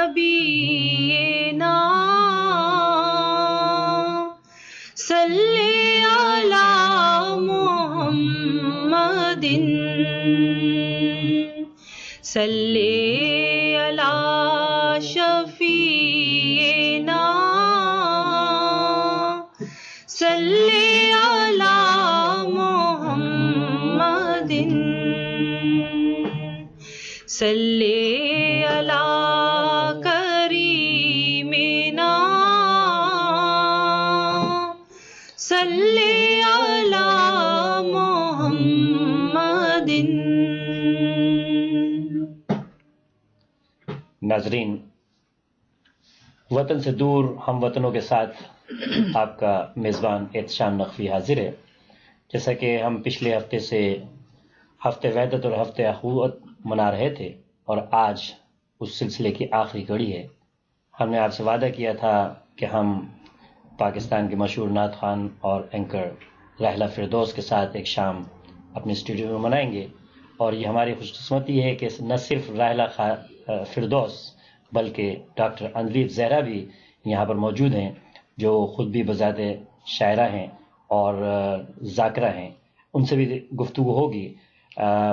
نبینا صلی علی محمد صلی علی شفیعنا صلی علی محمد صلی علی کریمنا صلی علی محمد. ناظرین، وطن سے دور ہم وطنوں کے ساتھ آپ کا میزبان احتشام نقوی حاضر ہے. جیسا کہ ہم پچھلے ہفتے سے ہفتے وحدت اور ہفتے اخوت منا رہے تھے اور آج اس سلسلے کی آخری کڑی ہے. ہم نے آپ سے وعدہ کیا تھا کہ ہم پاکستان کے مشہور نعت خوان اور اینکر راحلہ فردوس کے ساتھ ایک شام اپنے اسٹوڈیو میں منائیں گے، اور یہ ہماری خوش قسمتی ہے کہ نہ صرف راحلہ فردوس بلکہ ڈاکٹر اندلیب زہرا بھی یہاں پر موجود ہیں، جو خود بھی بذات شاعرہ ہیں اور ذاکرہ ہیں. ان سے بھی گفتگو ہوگی.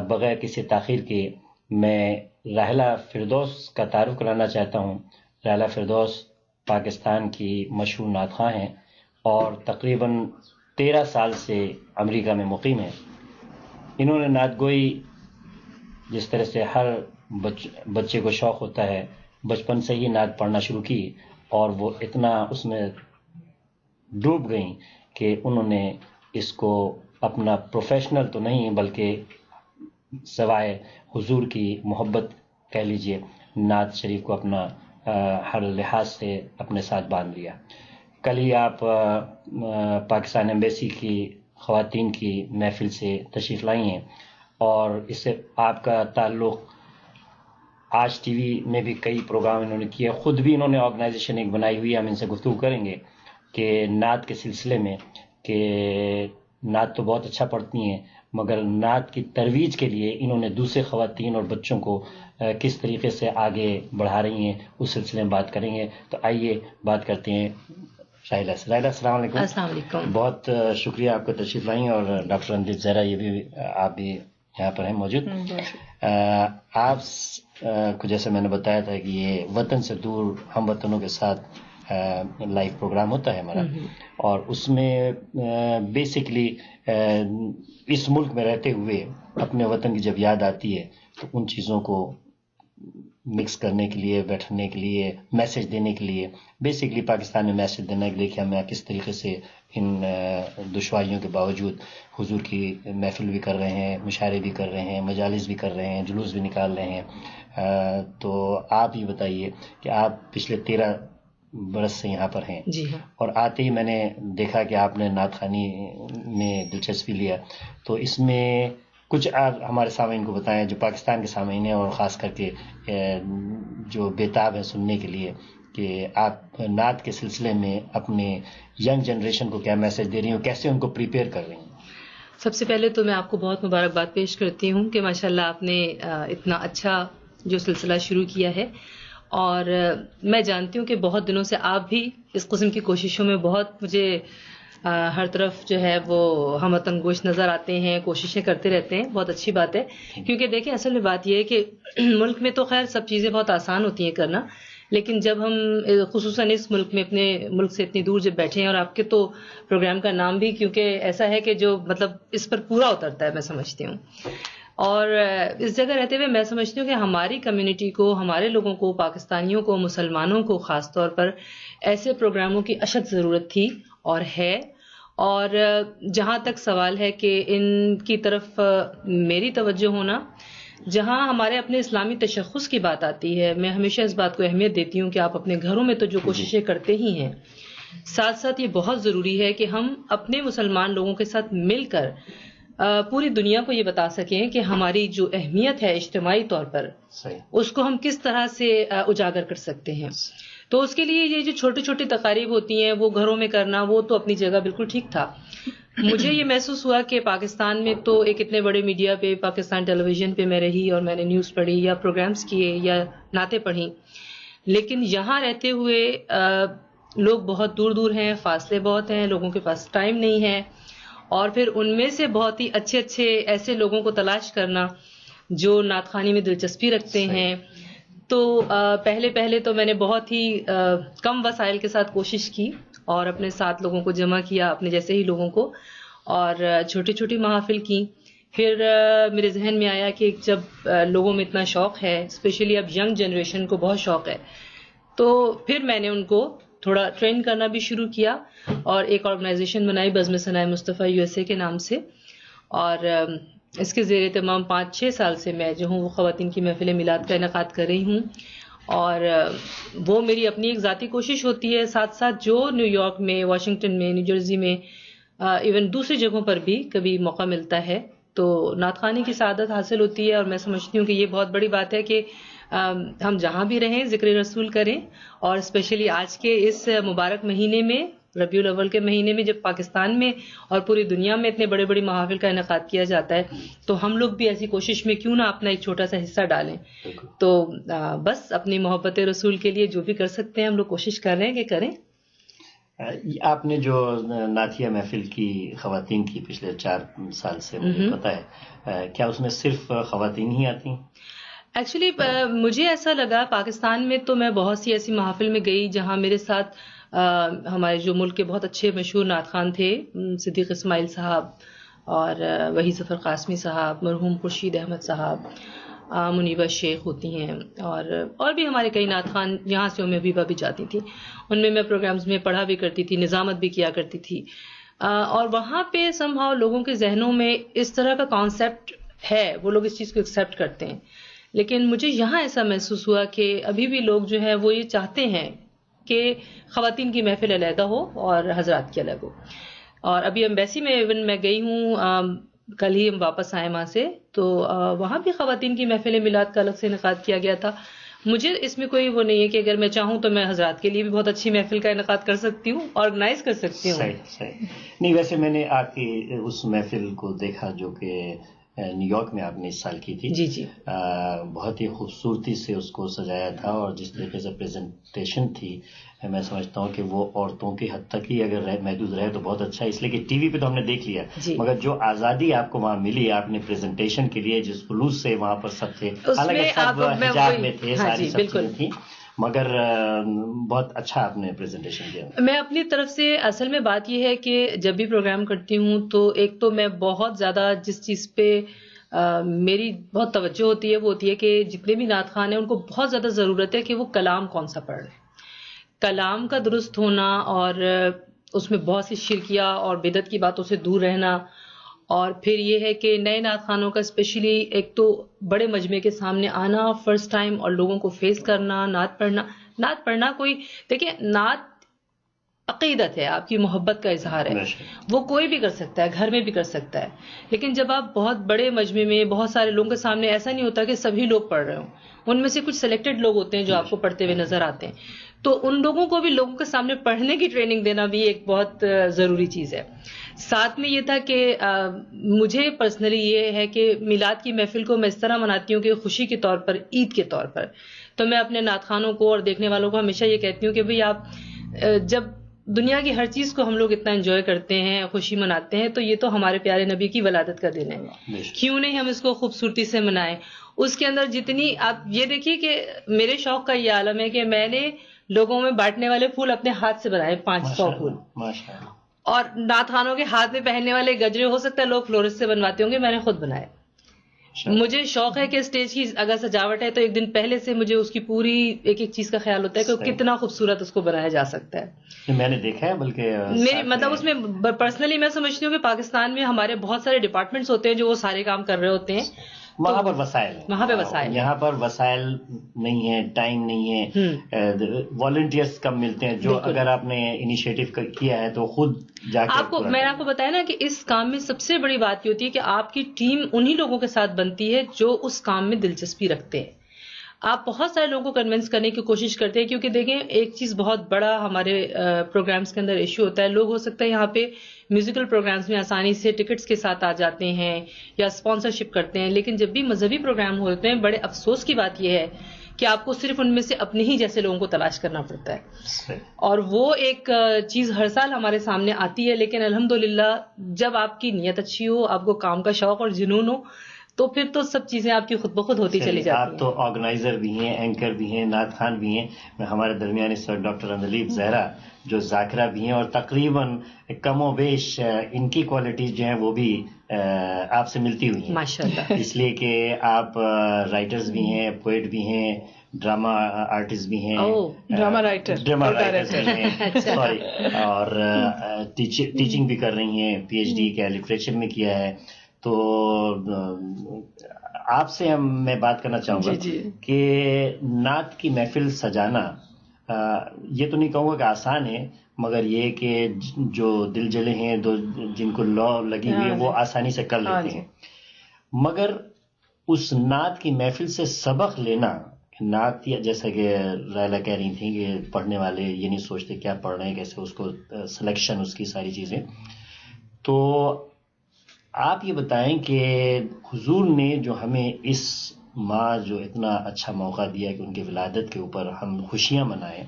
بغیر کسی تاخیر کے میں راحلہ فردوس کا تعارف کرانا چاہتا ہوں. راحلہ فردوس پاکستان کی مشہور نعت خواں ہیں اور تقریباً 13 سال سے امریکہ میں مقیم ہیں. انہوں نے نعت گوئی جس طرح سے ہر بچے کو شوق ہوتا ہے، بچپن سے ہی نعت پڑھنا شروع کی اور وہ اتنا اس میں ڈوب گئیں کہ انہوں نے اس کو اپنا پروفیشنل تو نہیں بلکہ سوائے حضور کی محبت کہہ لیجئے نعت شریف کو اپنا ہر لحاظ سے اپنے ساتھ باندھ لیا. کل ہی آپ پاکستان ایمبیسی کی خواتین کی محفل سے تشریف لائی ہیں اور اس سے آپ کا تعلق آج ٹی وی میں بھی کئی پروگرام انہوں نے کیے. خود بھی انہوں نے آرگنائزیشن ایک بنائی ہوئی ہے. ہم ان سے گفتگو کریں گے کہ نعت کے سلسلے میں کہ نعت تو بہت اچھا پڑھتی ہیں مگر نعت کی ترویج کے لیے انہوں نے دوسرے خواتین اور بچوں کو کس طریقے سے آگے بڑھا رہی ہیں، اس سلسلے میں بات کریں گے. تو آئیے بات کرتے ہیں راحلہ سے. راحلہ السلام علیکم. السلام علیکم. بہت شکریہ آپ کا تشریف لائیں، اور ڈاکٹر اندلیب زہرا یہ بھی آپ بھی یہاں پر ہیں موجود. آپ کو جیسے میں نے بتایا تھا کہ یہ وطن سے دور ہم وطنوں کے ساتھ لائیو پروگرام ہوتا ہے ہمارا، اور اس میں بیسکلی اس ملک میں رہتے ہوئے اپنے وطن کی جب یاد آتی ہے تو ان چیزوں کو مکس کرنے کے لیے، بیٹھنے کے لیے، میسج دینے کے لیے، بیسکلی پاکستان میں میسج دینے کے لیے کہ ہم کس طریقے سے ان دشواریوں کے باوجود حضور کی محفل بھی کر رہے ہیں، مشاعرے بھی کر رہے ہیں، مجالس بھی کر رہے ہیں، جلوس بھی نکال رہے ہیں. تو آپ یہ بتائیے کہ آپ پچھلے 13 برس سے یہاں پر ہیں. جی ہاں. اور آتے ہی میں نے دیکھا کہ آپ نے نعت خوانی میں دلچسپی لیا، تو اس میں کچھ آپ ہمارے سامعین کو بتائیں جو پاکستان کے سامعین ہیں اور خاص کر کے جو بےتاب ہیں سننے کے لیے، کہ آپ نعت کے سلسلے میں اپنے ینگ جنریشن کو کیا میسج دے رہی ہیں، کیسے ان کو پریپیئر کر رہی ہیں. سب سے پہلے تو میں آپ کو بہت مبارکباد پیش کرتی ہوں کہ ماشاءاللہ آپ نے اتنا اچھا جو سلسلہ شروع کیا ہے، اور میں جانتی ہوں کہ بہت دنوں سے آپ بھی اس قسم کی کوششوں میں بہت مجھے ہر طرف جو ہے وہ ہم وطن گوش نظر آتے ہیں، کوششیں کرتے رہتے ہیں. بہت اچھی بات ہے، کیونکہ دیکھیں اصل میں بات یہ ہے کہ ملک میں تو خیر سب چیزیں بہت آسان ہوتی ہیں کرنا، لیکن جب ہم خصوصاً اس ملک میں اپنے ملک سے اتنی دور جب بیٹھے ہیں، اور آپ کے تو پروگرام کا نام بھی کیونکہ ایسا ہے کہ جو مطلب اس پر پورا اترتا ہے میں سمجھتی ہوں، اور اس جگہ رہتے ہوئے میں سمجھتی ہوں کہ ہماری کمیونٹی کو، ہمارے لوگوں کو، پاکستانیوں کو، مسلمانوں کو خاص طور پر ایسے پروگراموں کی اشد ضرورت تھی اور ہے. اور جہاں تک سوال ہے کہ ان کی طرف میری توجہ ہونا، جہاں ہمارے اپنے اسلامی تشخص کی بات آتی ہے، میں ہمیشہ اس بات کو اہمیت دیتی ہوں کہ آپ اپنے گھروں میں تو جو کوششیں کرتے ہی ہیں، ساتھ ساتھ یہ بہت ضروری ہے کہ ہم اپنے مسلمان لوگوں کے ساتھ مل کر پوری دنیا کو یہ بتا سکیں کہ ہماری جو اہمیت ہے اجتماعی طور پر، اس کو ہم کس طرح سے اجاگر کر سکتے ہیں. تو اس کے لیے یہ جو چھوٹی چھوٹی تقاریب ہوتی ہیں وہ گھروں میں کرنا، وہ تو اپنی جگہ بالکل ٹھیک تھا. مجھے یہ محسوس ہوا کہ پاکستان میں تو ایک اتنے بڑے میڈیا پہ، پاکستان ٹیلی ویژن پہ میں رہی اور میں نے نیوز پڑھی یا پروگرامز کیے یا نعتیں پڑھی، لیکن یہاں رہتے ہوئے لوگ بہت دور دور ہیں، فاصلے بہت ہیں، لوگوں کے پاس ٹائم نہیں ہے، اور پھر ان میں سے بہت ہی اچھے اچھے ایسے لوگوں کو تلاش کرنا جو نعت خوانی میں دلچسپی رکھتے ہیں. تو پہلے تو میں نے بہت ہی کم وسائل کے ساتھ کوشش کی اور اپنے ساتھ لوگوں کو جمع کیا، اپنے جیسے ہی لوگوں کو، اور چھوٹی چھوٹی محافل کی. پھر میرے ذہن میں آیا کہ جب لوگوں میں اتنا شوق ہے، اسپیشلی اب ینگ جنریشن کو بہت شوق ہے، تو پھر میں نے ان کو تھوڑا ٹرین کرنا بھی شروع کیا اور ایک آرگنائزیشن بنائی بزم ثنائے مصطفیٰ USA کے نام سے. اور اس کے زیر تمام 5-6 سال سے میں جو ہوں وہ خواتین کی محفل میلاد کا انعقاد کر رہی ہوں، اور وہ میری اپنی ایک ذاتی کوشش ہوتی ہے. ساتھ ساتھ جو نیو یارک میں، واشنگٹن میں، نیو جرسی میں، ایون دوسری جگہوں پر بھی کبھی موقع ملتا ہے تو نعت خوانی کی سعادت حاصل ہوتی ہے. اور میں سمجھتی ہوں کہ یہ بہت بڑی بات ہے کہ ہم جہاں بھی رہیں ذکر رسول کریں، اور اسپیشلی آج کے اس مبارک مہینے میں، ربیع الاول کے مہینے میں، جب پاکستان میں اور پوری دنیا میں اتنے بڑے بڑی محافل کا انعقاد کیا جاتا ہے، تو ہم لوگ بھی ایسی کوشش میں کیوں نہ اپنا ایک چھوٹا سا حصہ ڈالیں. تو بس اپنی محبت رسول کے لیے جو بھی کر سکتے ہیں ہم لوگ کوشش کر رہے ہیں کہ کریں. آپ نے جو نعتیہ محفل کی خواتین کی پچھلے 4 سال سے مجھے پتا ہے، کیا اس میں صرف خواتین ہی آتی ہیں؟ ایکچولی مجھے ایسا لگا پاکستان میں تو میں بہت سی ایسی محافل میں گئی جہاں میرے ساتھ ہمارے جو ملک کے بہت اچھے مشہور نعت خوان تھے، صدیق اسماعیل صاحب اور وحید ظفر قاسمی صاحب، مرحوم خورشید احمد صاحب، منیبہ شیخ ہوتی ہیں، اور بھی ہمارے کئی نعت خوان، یہاں سے ام حبیبہ بھی جاتی تھی. ان میں پروگرامز میں پڑھا بھی کرتی تھی، نظامت بھی کیا کرتی تھی. اور وہاں پہ سم ہاؤ لوگوں کے ذہنوں میں اس طرح کا کانسیپٹ ہے، وہ لوگ اس چیز کو ایکسیپٹ کرتے ہیں. لیکن مجھے یہاں ایسا محسوس ہوا کہ ابھی بھی لوگ جو ہیں وہ یہ چاہتے ہیں کہ خواتین کی محفل علیحدہ ہو اور حضرات کی الگ ہو. اور ابھی ایمبیسی میں ایون میں گئی ہوں، کل ہی ہم واپس آئے وہاں سے، تو وہاں بھی خواتین کی محفل میلاد کا الگ سے انعقاد کیا گیا تھا. مجھے اس میں کوئی وہ نہیں ہے کہ اگر میں چاہوں تو میں حضرات کے لیے بھی بہت اچھی محفل کا انعقاد کر سکتی ہوں، آرگنائز کر سکتی ہوں. صحیح. نہیں، ویسے میں نے آپ کی اس محفل کو دیکھا جو کہ نیو یارک میں آپ نے اس سال کی تھی. جی. بہت ہی خوبصورتی سے اس کو سجایا تھا، اور جس طریقے سے پریزنٹیشن تھی، میں سمجھتا ہوں کہ وہ عورتوں کی حد تک ہی اگر محدود رہے تو بہت اچھا ہے. اس لیے کہ ٹی وی پہ تو ہم نے دیکھ لیا، مگر جو آزادی آپ کو وہاں ملی، آپ نے پریزنٹیشن کے لیے جس خلوص سے وہاں پر سب تھے، حالانکہ سب حجاب میں تھے، ساری سب چیزیں تھیں، مگر بہت اچھا آپ نے پریزنٹیشن کیا. میں اپنی طرف سے اصل میں بات یہ ہے کہ جب بھی پروگرام کرتی ہوں تو ایک تو میں بہت زیادہ جس چیز پہ میری بہت توجہ ہوتی ہے وہ ہوتی ہے کہ جتنے بھی نعت خوان ہیں ان کو بہت زیادہ ضرورت ہے کہ وہ کلام کون سا پڑھ رہے ہیں. کلام کا درست ہونا، اور اس میں بہت سی شرکیہ اور بدعت کی باتوں سے دور رہنا. اور پھر یہ ہے کہ نئے نعت خوانوں کا اسپیشلی ایک تو بڑے مجمع کے سامنے آنا فرسٹ ٹائم اور لوگوں کو فیس کرنا، نعت پڑھنا کوئی دیکھیں، نعت عقیدت ہے، آپ کی محبت کا اظہار ہے، وہ کوئی بھی کر سکتا ہے، گھر میں بھی کر سکتا ہے. لیکن جب آپ بہت بڑے مجمع میں بہت سارے لوگوں کے سامنے، ایسا نہیں ہوتا کہ سبھی لوگ پڑھ رہے ہوں، ان میں سے کچھ سلیکٹڈ لوگ ہوتے ہیں جو آپ کو پڑھتے ہوئے نظر آتے ہیں، تو ان لوگوں کو بھی لوگوں کے سامنے پڑھنے کی ٹریننگ دینا بھی ایک بہت ضروری چیز ہے. ساتھ میں یہ تھا کہ مجھے پرسنلی یہ ہے کہ میلاد کی محفل کو میں اس طرح مناتی ہوں کہ خوشی کے طور پر، عید کے طور پر. تو میں اپنے نعت خوانوں کو اور دیکھنے والوں کو ہمیشہ یہ کہتی ہوں کہ بھئی آپ جب دنیا کی ہر چیز کو ہم لوگ اتنا انجوائے کرتے ہیں، خوشی مناتے ہیں، تو یہ تو ہمارے پیارے نبی کی ولادت کا دن ہے، کیوں نہیں ہم اس کو خوبصورتی سے منائیں. اس کے اندر جتنی آپ یہ دیکھیے کہ میرے شوق کا یہ عالم ہے کہ میں نے لوگوں میں بانٹنے والے پھول اپنے ہاتھ سے بنائے 500 پھول، اور نعت خوانوں کے ہاتھ میں پہننے والے گجرے ہو سکتا ہے لوگ فلورسٹ سے بنواتے ہوں گے، میں نے خود بنائے. مجھے شوق ہے کہ اسٹیج کی اگر سجاوٹ ہے تو ایک دن پہلے سے مجھے اس کی پوری ایک چیز کا خیال ہوتا ہے کہ کتنا خوبصورت اس کو بنایا جا سکتا ہے. میں نے دیکھا ہے، بلکہ میری مطلب اس میں پرسنلی میں سمجھتی ہوں کہ پاکستان میں ہمارے بہت سارے ڈپارٹمنٹس ہوتے ہیں جو وہ سارے کام کر رہے ہوتے ہیں. وہاں پر وسائل، یہاں پر وسائل نہیں ہے، ٹائم نہیں ہے، والنٹیئرس کم ملتے ہیں، جو اگر آپ نے انیشیٹو کیا ہے تو خود جا کے میں نے آپ کو بتایا نا کہ اس کام میں سب سے بڑی بات یہ ہوتی ہے کہ آپ کی ٹیم انہی لوگوں کے ساتھ بنتی ہے جو اس کام میں دلچسپی رکھتے ہیں. آپ بہت سارے لوگوں کو کنونس کرنے کی کوشش کرتے ہیں، کیونکہ دیکھیں ایک چیز بہت بڑا ہمارے پروگرامز کے اندر ایشو ہوتا ہے، لوگ ہو سکتا ہے یہاں پہ میوزیکل پروگرامز میں آسانی سے ٹکٹس کے ساتھ آ جاتے ہیں یا اسپانسرشپ کرتے ہیں، لیکن جب بھی مذہبی پروگرام ہوتے ہیں بڑے افسوس کی بات یہ ہے کہ آپ کو صرف ان میں سے اپنے ہی جیسے لوگوں کو تلاش کرنا پڑتا ہے، اور وہ ایک چیز ہر سال ہمارے سامنے آتی ہے. لیکن الحمدللہ جب آپ کی نیت اچھی ہو، آپ کو کام کا شوق اور جنون ہو، تو پھر تو سب چیزیں آپ کی خود بخود ہوتی چلی جاتی ہیں. آپ تو آرگنائزر بھی ہیں، اینکر بھی ہیں، نعت خوان بھی ہیں. ہمارے درمیان اس وقت ڈاکٹر اندلیب زہرا جو ذاکرہ بھی ہیں، اور تقریباً کم و بیش ان کی کوالٹیز جو ہیں وہ بھی آپ سے ملتی ہوئی ہیں ماشاءاللہ. اس لیے کہ آپ رائٹرز بھی ہیں، پوئٹ بھی ہیں، ڈرامہ آرٹسٹ بھی ہیں، ڈرامہ رائٹر بھی ہیں، سوری، اور ٹیچنگ بھی کر رہی ہیں، پی ایچ ڈی کا لٹریچر میں کیا ہے. تو آپ سے میں بات کرنا چاہوں گا کہ نعت کی محفل سجانا، یہ تو نہیں کہوں گا کہ آسان ہے، مگر یہ کہ جو دل جلے ہیں، جن کو لو لگی ہوئی ہے، وہ آسانی سے کر لیتے ہیں. مگر اس نعت کی محفل سے سبق لینا، نعت جیسا کہ رائلہ کہہ رہی تھیں کہ پڑھنے والے یہ نہیں سوچتے کیا پڑھ رہے ہیں، کیسے اس کو سلیکشن، اس کی ساری چیزیں. تو آپ یہ بتائیں کہ حضور نے جو ہمیں اس ماہ جو اتنا اچھا موقع دیا کہ ان کی ولادت کے اوپر ہم خوشیاں منائیں،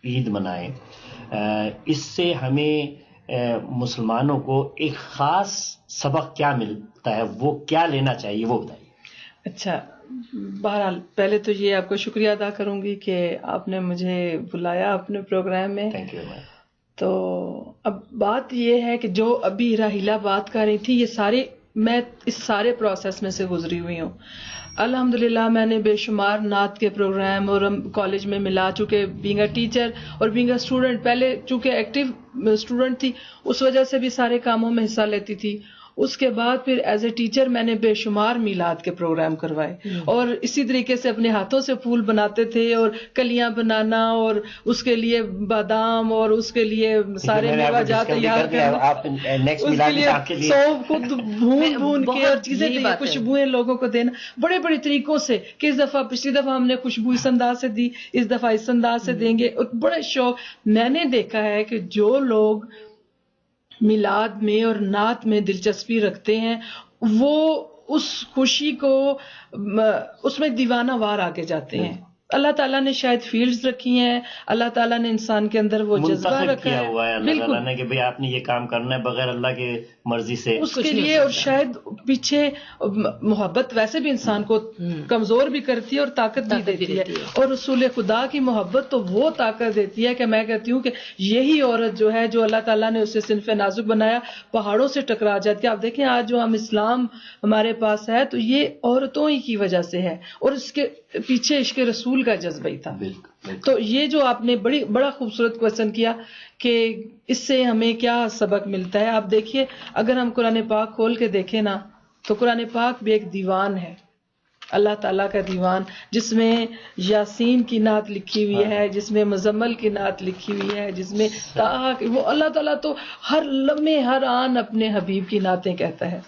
عید منائیں، اس سے ہمیں مسلمانوں کو ایک خاص سبق کیا ملتا ہے، وہ کیا لینا چاہیے، وہ بتائیے. اچھا، بہرحال پہلے تو یہ آپ کو شکریہ ادا کروں گی کہ آپ نے مجھے بلایا اپنے پروگرام میں. Thank you. تو اب بات یہ ہے کہ جو ابھی راحیلہ بات کر رہی تھی، یہ ساری میں اس سارے پروسیس میں سے گزری ہوئی ہوں. الحمدللہ میں نے بے شمار نعت کے پروگرام اور کالج میں ملا چکے، بینگ اے ٹیچر اور بینگ اے اسٹوڈنٹ. پہلے چونکہ ایکٹیو اسٹوڈنٹ تھی، اس وجہ سے بھی سارے کاموں میں حصہ لیتی تھی. اس کے بعد پھر ایز اے ٹیچر میں نے بے شمار میلاد کے پروگرام کروائے، اور اسی طریقے سے اپنے ہاتھوں سے پھول بناتے تھے، اور کلیاں بنانا، اور اس کے لیے بادام، اور اس کے لیے سارے میوہ جات تیار کرنا، اس کے لیے سونف خود بھون کے اور چیزیں خوشبوئیں لوگوں کو دینا بڑے بڑے طریقوں سے، کہ اس دفعہ پچھلی دفعہ ہم نے خوشبو اس انداز سے دی، اس دفعہ اس انداز سے دیں گے. اور بڑے شوق. میں نے دیکھا ہے کہ جو لوگ میلاد میں اور نعت میں دلچسپی رکھتے ہیں، وہ اس خوشی کو اس میں دیوانہ وار آگے جاتے ہیں. اللہ تعالیٰ نے شاید فیلڈز رکھی ہیں، اللہ تعالیٰ نے انسان کے اندر وہ جذبہ رکھا ہے، ہوا ہے اللہ تعالیٰ نے کہ بھئی آپ نے یہ کام کرنا ہے بغیر اللہ کے مرضی سے اس کے لیے. اور شاید پیچھے محبت ویسے بھی انسان کو کمزور بھی کرتی ہے اور طاقت بھی دیتی ہے، اور رسول خدا کی محبت تو وہ طاقت دیتی ہے کہ میں کہتی ہوں کہ یہی عورت جو ہے، جو اللہ تعالیٰ نے اسے صنف نازک بنایا، پہاڑوں سے ٹکرا جاتی ہے. آپ دیکھیں آج جو ہم اسلام ہمارے پاس ہے تو یہ عورتوں ہی کی وجہ سے ہے، اور اس کے پیچھے عشق رسول کا جذبہ ہی تھا. تو یہ جو آپ نے بڑا خوبصورت کوسچن کیا کہ اس سے ہمیں کیا سبق ملتا ہے. آپ دیکھیے، اگر ہم قرآن پاک کھول کے دیکھیں نا، تو قرآن پاک بھی ایک دیوان ہے، اللہ تعالیٰ کا دیوان، جس میں یاسین کی نعت لکھی ہوئی ہے، جس میں مزمل کی نعت لکھی ہوئی ہے، جس میں وہ اللہ تعالیٰ تو ہر لمحے ہر آن اپنے حبیب کی نعتیں کہتا ہے.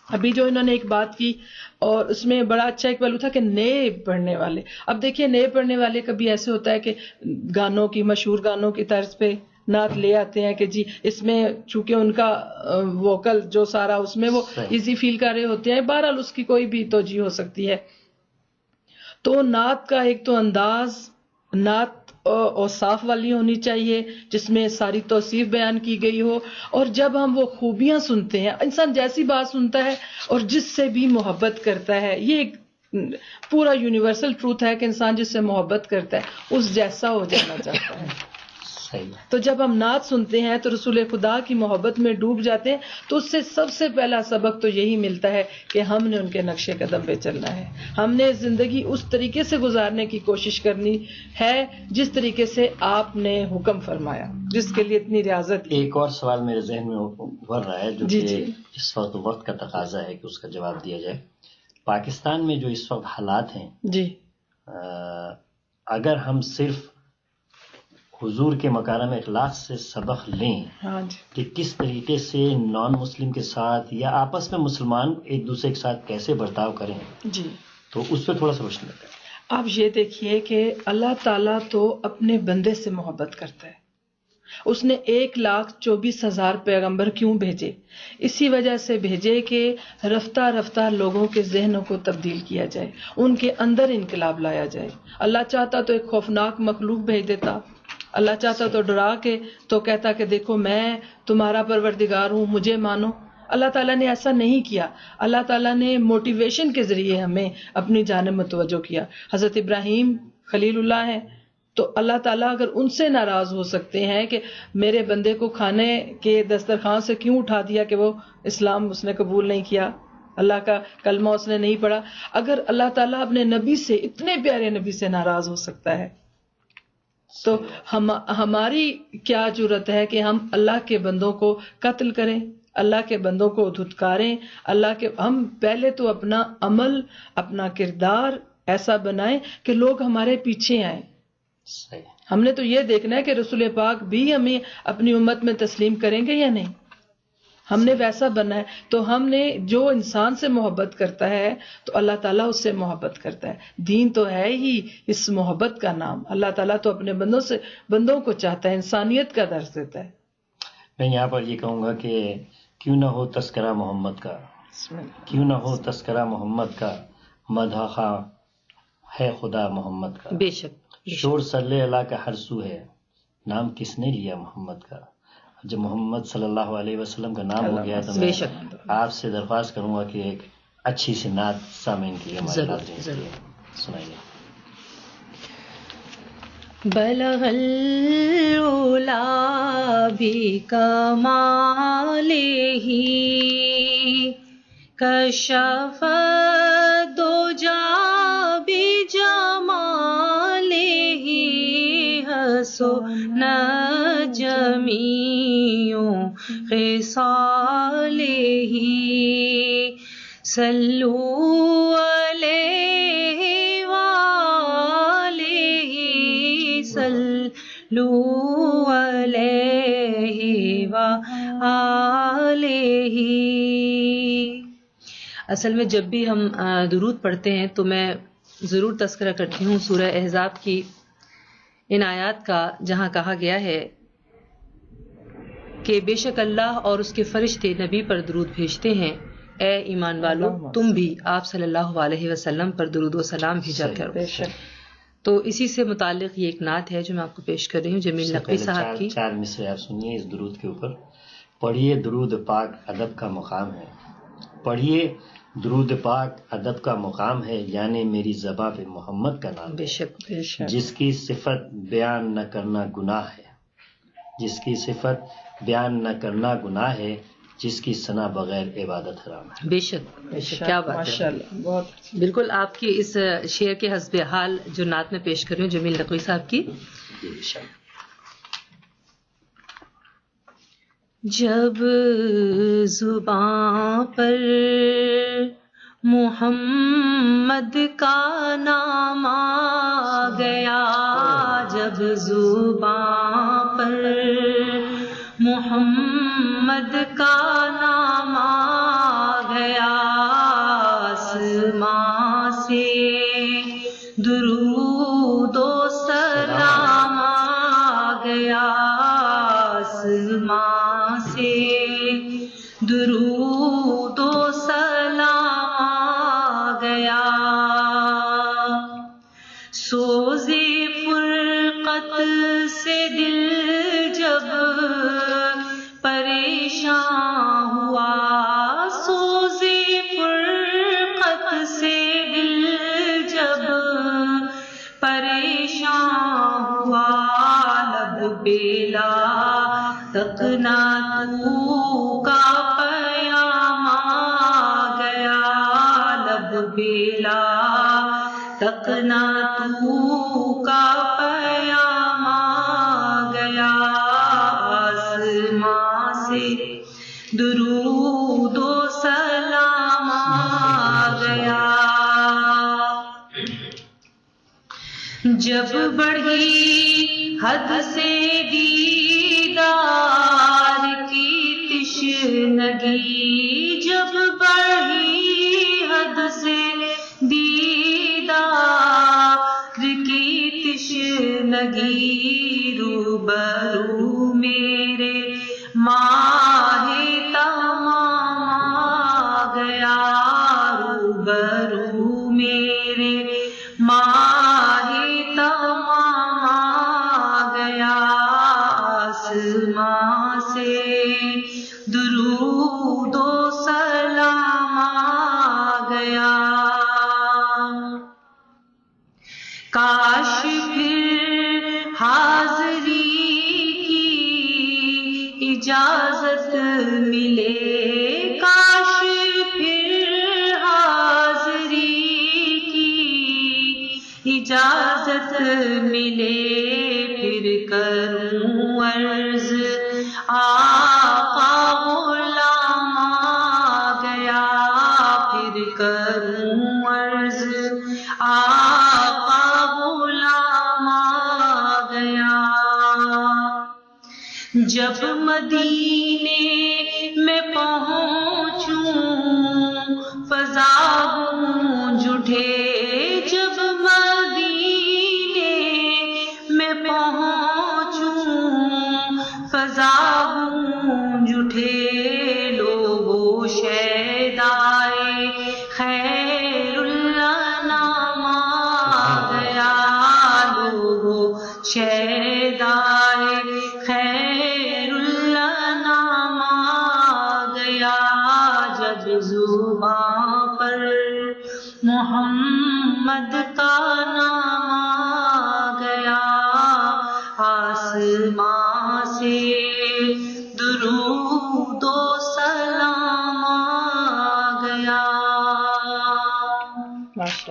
ابھی جو انہوں نے ایک بات کی، اور اس میں بڑا اچھا ایک پہلو تھا کہ نئے پڑھنے والے. اب دیکھیے، نئے پڑھنے والے کبھی ایسے ہوتا ہے کہ گانوں کی، مشہور گانوں کی طرز پہ نعت لے آتے ہیں کہ جی اس میں چونکہ ان کا ووکل جو سارا اس میں وہ ایزی فیل کر رہے ہوتے ہیں. بہرحال اس کی کوئی بھی توجہ ہو سکتی ہے. تو نعت کا ایک تو انداز، نعت اور صاف والی ہونی چاہیے جس میں ساری توصیف بیان کی گئی ہو، اور جب ہم وہ خوبیاں سنتے ہیں، انسان جیسی بات سنتا ہے اور جس سے بھی محبت کرتا ہے، یہ ایک پورا یونیورسل ٹروتھ ہے کہ انسان جس سے محبت کرتا ہے اس جیسا ہو جانا چاہتا ہے. تو جب ہم نعت سنتے ہیں تو رسول خدا کی محبت میں ڈوب جاتے ہیں. تو اس سے سب سے پہلا سبق تو یہی ملتا ہے کہ ہم نے ان کے نقش قدم پہ چلنا ہے، ہم نے زندگی اس طریقے سے گزارنے کی کوشش کرنی ہے جس طریقے سے آپ نے حکم فرمایا، جس کے لیے اتنی ریاضت. ایک اور سوال میرے ذہن میں ابھر رہا ہے جو کہ اس وقت کا تقاضا ہے کہ اس کا جواب دیا جائے. پاکستان میں جو اس وقت حالات ہیں، جی، اگر ہم صرف حضور کے مکارم اخلاق سے سبق لیں کہ کس طریقے سے نان مسلم کے ساتھ یا آپس میں مسلمان ایک دوسرے کے ساتھ کیسے برتاؤ کریں، جی، تو اس پہ تھوڑا سا روشنی کریں. آپ یہ دیکھیے کہ اللہ تعالیٰ تو اپنے بندے سے محبت کرتا ہے، اس نے 1,24,000 پیغمبر کیوں بھیجے؟ اسی وجہ سے بھیجے کہ رفتہ رفتہ لوگوں کے ذہنوں کو تبدیل کیا جائے، ان کے اندر انقلاب لایا جائے۔ اللہ چاہتا تو ایک خوفناک مخلوق بھیج دیتا، اللہ چاہتا تو ڈرا کے تو کہتا کہ دیکھو میں تمہارا پروردگار ہوں، مجھے مانو۔ اللہ تعالیٰ نے ایسا نہیں کیا، اللہ تعالیٰ نے موٹیویشن کے ذریعے ہمیں اپنی جانب متوجہ کیا۔ حضرت ابراہیم خلیل اللہ ہے، تو اللہ تعالیٰ اگر ان سے ناراض ہو سکتے ہیں کہ میرے بندے کو کھانے کے دسترخوان سے کیوں اٹھا دیا کہ وہ اسلام اس نے قبول نہیں کیا، اللہ کا کلمہ اس نے نہیں پڑھا، اگر اللہ تعالیٰ اپنے نبی سے، اتنے پیارے نبی سے ناراض ہو سکتا ہے تو ہماری کیا جرت ہے کہ ہم اللہ کے بندوں کو قتل کریں، اللہ کے بندوں کو دھتکاریں، ہم پہلے تو اپنا عمل، اپنا کردار ایسا بنائیں کہ لوگ ہمارے پیچھے آئیں۔ ہم نے تو یہ دیکھنا ہے کہ رسول پاک بھی ہمیں اپنی امت میں تسلیم کریں گے یا نہیں، ہم نے ویسا بننا ہے۔ تو ہم نے جو انسان سے محبت کرتا ہے تو اللہ تعالیٰ اس سے محبت کرتا ہے، دین تو ہے ہی اس محبت کا نام۔ اللہ تعالیٰ تو اپنے بندوں کو چاہتا ہے، انسانیت کا درس دیتا ہے۔ میں یہاں پر یہ کہوں گا کہ کیوں نہ ہو تذکرہ محمد کا، کیوں نہ ہو تذکرہ محمد کا، مدح خواں ہے خدا محمد کا۔ بے شک شور صلی اللہ کا ہر سو ہے، نام کس نے لیا محمد کا۔ جب محمد صلی اللہ علیہ وسلم کا نام ہو گیا تو میں آپ سے درخواست کروں گا کہ ایک اچھی سی نعت سامعین کے لیے ہمارے ناظرین سنائیے۔ بلغ العلا بکمالہ کشف الدجی بجمالہ حسن جمیع خصالہ صلوا علیہ وآلہ صلوا علیہ وآلہ۔ اصل میں جب بھی ہم درود پڑھتے ہیں تو میں ضرور تذکرہ کرتی ہوں سورہ احزاب کی ان آیات کا، جہاں کہا گیا ہے کہ بے شک اللہ اور اس کے فرشتے نبی پر درود بھیجتے ہیں، اے ایمان والو تم بھی آپ صلی اللہ علیہ وسلم پر درود و سلام بھیجا کرو۔ تو اسی سے متعلق یہ ایک نعت ہے جو میں آپ کو پیش کر رہی ہوں جمیل نقوی صاحب کی۔ 4 مصرے آپ سنیے اس درود کے اوپر۔ پڑھیے درود پاک ادب کا مقام ہے، پڑھیے درود پاک ادب کا مقام ہے، یعنی میری زباں پہ محمد کا نام ہے۔ بے شک جس کی صفت بیان نہ کرنا گناہ ہے، جس کی صفت بیان نہ کرنا گناہ ہے، جس کی ثنا بغیر عبادت حرام ہے۔ بے شک کیا بات ہے، ماشاءاللہ، بہت بالکل آپ کی اس شعر کے حسب حال جو نعت میں پیش کر رہی ہوں جمیل نقوی صاحب کی۔ جب زباں پر محمد کا نام آ گیا، جب زباں پر محمد کا نام آ گیا، آسمان سے درود و سلام آ گیا، آسمان سے درود و سلام آ گیا، سوز فرقت سے دل جب پریشان ہوا، سوز فرقت سے دل جب پریشان ہوا، لب بیلا تک نہ تو کا پیام آ گیا، لب بیلا تک نہ تو کا پیام آ گیا، آسمان سے درود و سلام آ گیا۔ جب بڑھی حد سے دیدار کی تشنگی، جب بڑھی حد سے دیدار کی تشنگی، روبرو میرے ماہ تمام آ گیا روبرو میرے ماہ تمام آ گیا آسمان سے درود و سلام آ گیا کاش پھر حاضری کی اجازت ملے کاش پھر حاضری کی اجازت ملے پھر کروں عرض آقا غلام آ گیا پھر کروں عرض آقا غلام آ گیا جب مدینے میں پہنچوں فضا گونج اٹھے جب مدینے میں پہنچوں فضا گونج اٹھے لوگو شیدائے خیر الانام آ گیا لوگو شیدائے خیر الانام آ گیا جب زباں پر محمد کا نام آ گیا آسمان سے درود و سلام آ گیا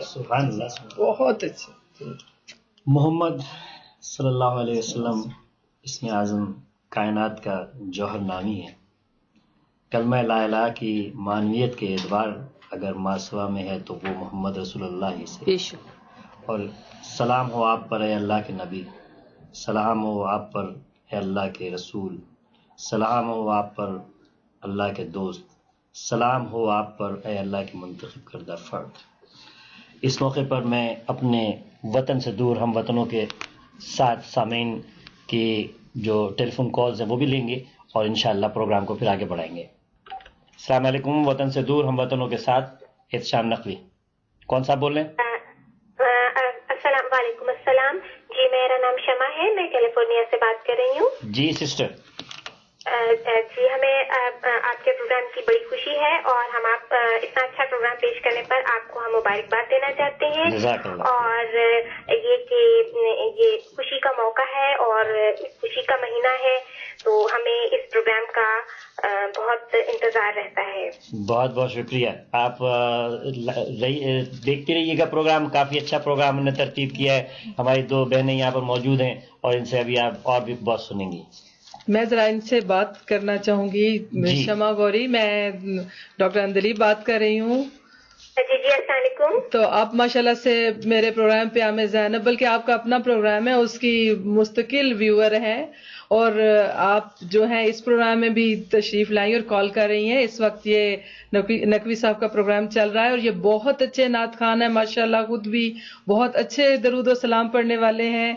سبحان اللہ. بہت اچھا. محمد صلی اللہ علیہ وسلم اسم اعظم کائنات کا جوہر نامی ہے. کلمہ لا الہ کی معنویت کے اعتبار اگر ماسوا میں ہے تو وہ محمد رسول اللہ ہی سے. اور سلام ہو آپ پر اے اللہ کے نبی، سلام ہو آپ پر اے اللہ کے رسول، سلام ہو آپ پر اللہ کے دوست، سلام ہو آپ پر اے اللہ کے منتخب کردہ فرد. اس موقع پر میں اپنے وطن سے دور ہم وطنوں کے ساتھ سامعین کی جو ٹیلی فون کالز ہیں وہ بھی لیں گے اور انشاءاللہ پروگرام کو پھر آگے بڑھائیں گے. السلام علیکم. وطن سے دور ہم وطنوں کے ساتھ احتشام نقوی. کون صاحب بول رہے ہیں؟ السلام علیکم. السلام جی، میرا نام شمع ہے، میں کیلیفورنیا سے بات کر رہی ہوں. جی سسٹر. جی، ہمیں آپ کے پروگرام کی بڑی خوشی ہے اور ہم آپ اتنا اچھا پروگرام پیش کرنے پر آپ کو ہم مبارکباد دینا چاہتے ہیں. جزاک اللہ. اور یہ کہ یہ خوشی کا موقع ہے اور خوشی کا مہینہ ہے تو ہمیں اس پروگرام کا بہت انتظار رہتا ہے. بہت بہت شکریہ. آپ دیکھتے رہیے گا پروگرام. کافی اچھا پروگرام ہم نے ترتیب کیا ہے. ہماری دو بہنیں یہاں پر موجود ہیں اور ان سے ابھی آپ اور بھی بہت سنیں گی. میں ذرا ان سے بات کرنا چاہوں گی. شمع گوری، میں ڈاکٹر اندلیب بات کر رہی ہوں. جی جی، السلام علیکم. تو آپ ماشاءاللہ سے میرے پروگرام پہ عام زینب، بلکہ آپ کا اپنا پروگرام ہے، اس کی مستقل ویور ہیں اور آپ جو ہیں اس پروگرام میں بھی تشریف لائی اور کال کر رہی ہیں. اس وقت یہ نقوی صاحب کا پروگرام چل رہا ہے اور یہ بہت اچھے نعت خوان ہیں ماشاءاللہ، خود بھی بہت اچھے درود و سلام پڑھنے والے ہیں.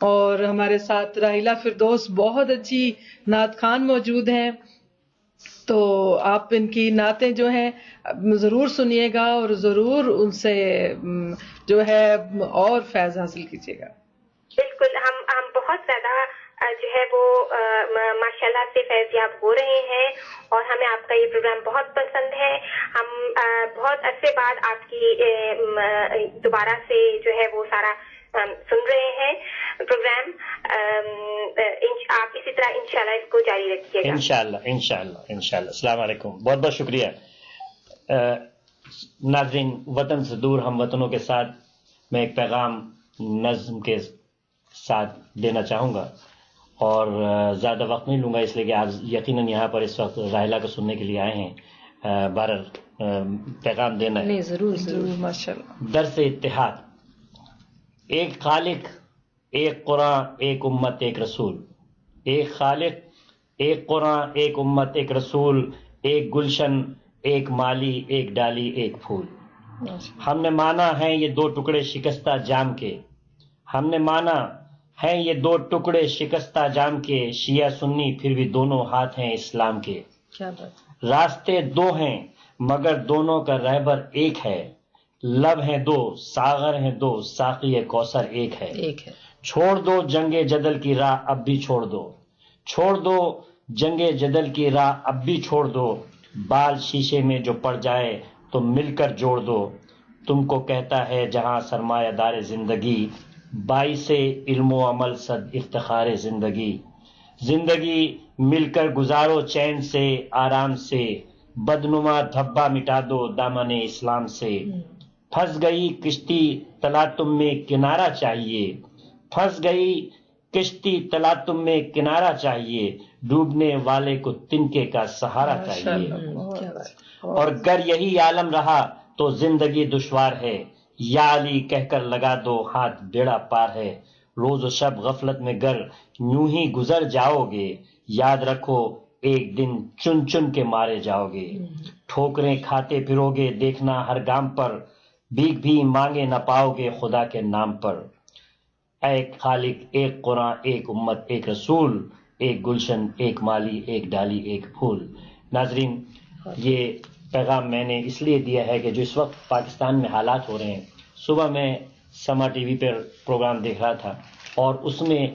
اور ہمارے ساتھ راحیلہ فردوس بہت اچھی نعت خوان موجود ہیں. تو آپ ان کی نعتیں جو ہیں ضرور سنیے گا اور ضرور ان سے جو ہے اور فیض حاصل کیجیے گا. بالکل، ہم بہت زیادہ جو ہے وہ ماشاءاللہ سے فیضیاب ہو رہے ہیں اور ہمیں آپ کا یہ پروگرام بہت پسند ہے. ہم بہت عرصے بعد آپ کی دوبارہ سے جو ہے وہ سارا سن رہے ہیں پروگرام. آپ اسی طرح انشاءاللہ اس کو جاری رکھیے گا. انشاءاللہ. السلام علیکم. بہت بہت شکریہ. ناظرین، وطن سے دور ہم وطنوں کے ساتھ میں ایک پیغام نظم کے ساتھ دینا چاہوں گا اور زیادہ وقت نہیں لوں گا، اس لیے کہ آپ یقیناً یہاں پر اس وقت راحیلہ کو سننے کے لیے آئے ہیں. پیغام دینا ہے. ضرور ماشاءاللہ. درس اتحاد. ایک خالق، ایک قرآن، ایک امت، ایک رسول. ایک خالق، ایک قرآن، ایک امت، ایک رسول. ایک گلشن، ایک مالی، ایک ڈالی، ایک پھول. ہم نے مانا ہے یہ دو ٹکڑے شکستہ جام کے. ہم نے مانا ہیں یہ دو ٹکڑے شکستہ جام کے، شیعہ سنی پھر بھی دونوں ہاتھ ہیں اسلام کے. کیا بات. راستے دو ہیں مگر دونوں کا رہبر ایک ہے، لب ہیں دو ساغر ہیں دو ساقی کوثر ایک ہے. ایک ہے. چھوڑ دو جنگ جدل کی راہ اب بھی چھوڑ دو، چھوڑ دو جنگ جدل کی راہ اب بھی چھوڑ دو، بال شیشے میں جو پڑ جائے تو مل کر جوڑ دو. تم کو کہتا ہے جہاں سرمایہ دار زندگی، باعث علم و عمل صد افتخار زندگی. زندگی مل کر گزارو چین سے آرام سے، بدنما دھبا مٹا دو دامن اسلام سے. پھنس گئی کشتی تلاطم میں کنارہ چاہیے، پھنس گئی کشتی تلاطم میں کنارہ چاہیے، ڈوبنے والے کو تنکے کا سہارا چاہیے. اور گر یہی عالم رہا تو زندگی دشوار ہے، یا علی کہہ کر لگا دو ہاتھ بیڑا پار ہے. روز و شب غفلت میں گر یوں ہی گزر جاؤ گے، یاد رکھو ایک دن چن چن کے مارے جاؤ گے. ٹھوکریں کھاتے پھرو گے دیکھنا ہر گام پر، بھیک بھی مانگے نہ پاؤ گے خدا کے نام پر. ایک خالق ایک قرآن ایک امت ایک رسول، ایک گلشن ایک مالی ایک ڈالی ایک پھول. ناظرین، یہ پیغام میں نے اس لیے دیا ہے کہ جو اس وقت پاکستان میں حالات ہو رہے ہیں. صبح میں سما ٹی وی پر پروگرام دیکھ رہا تھا اور اس میں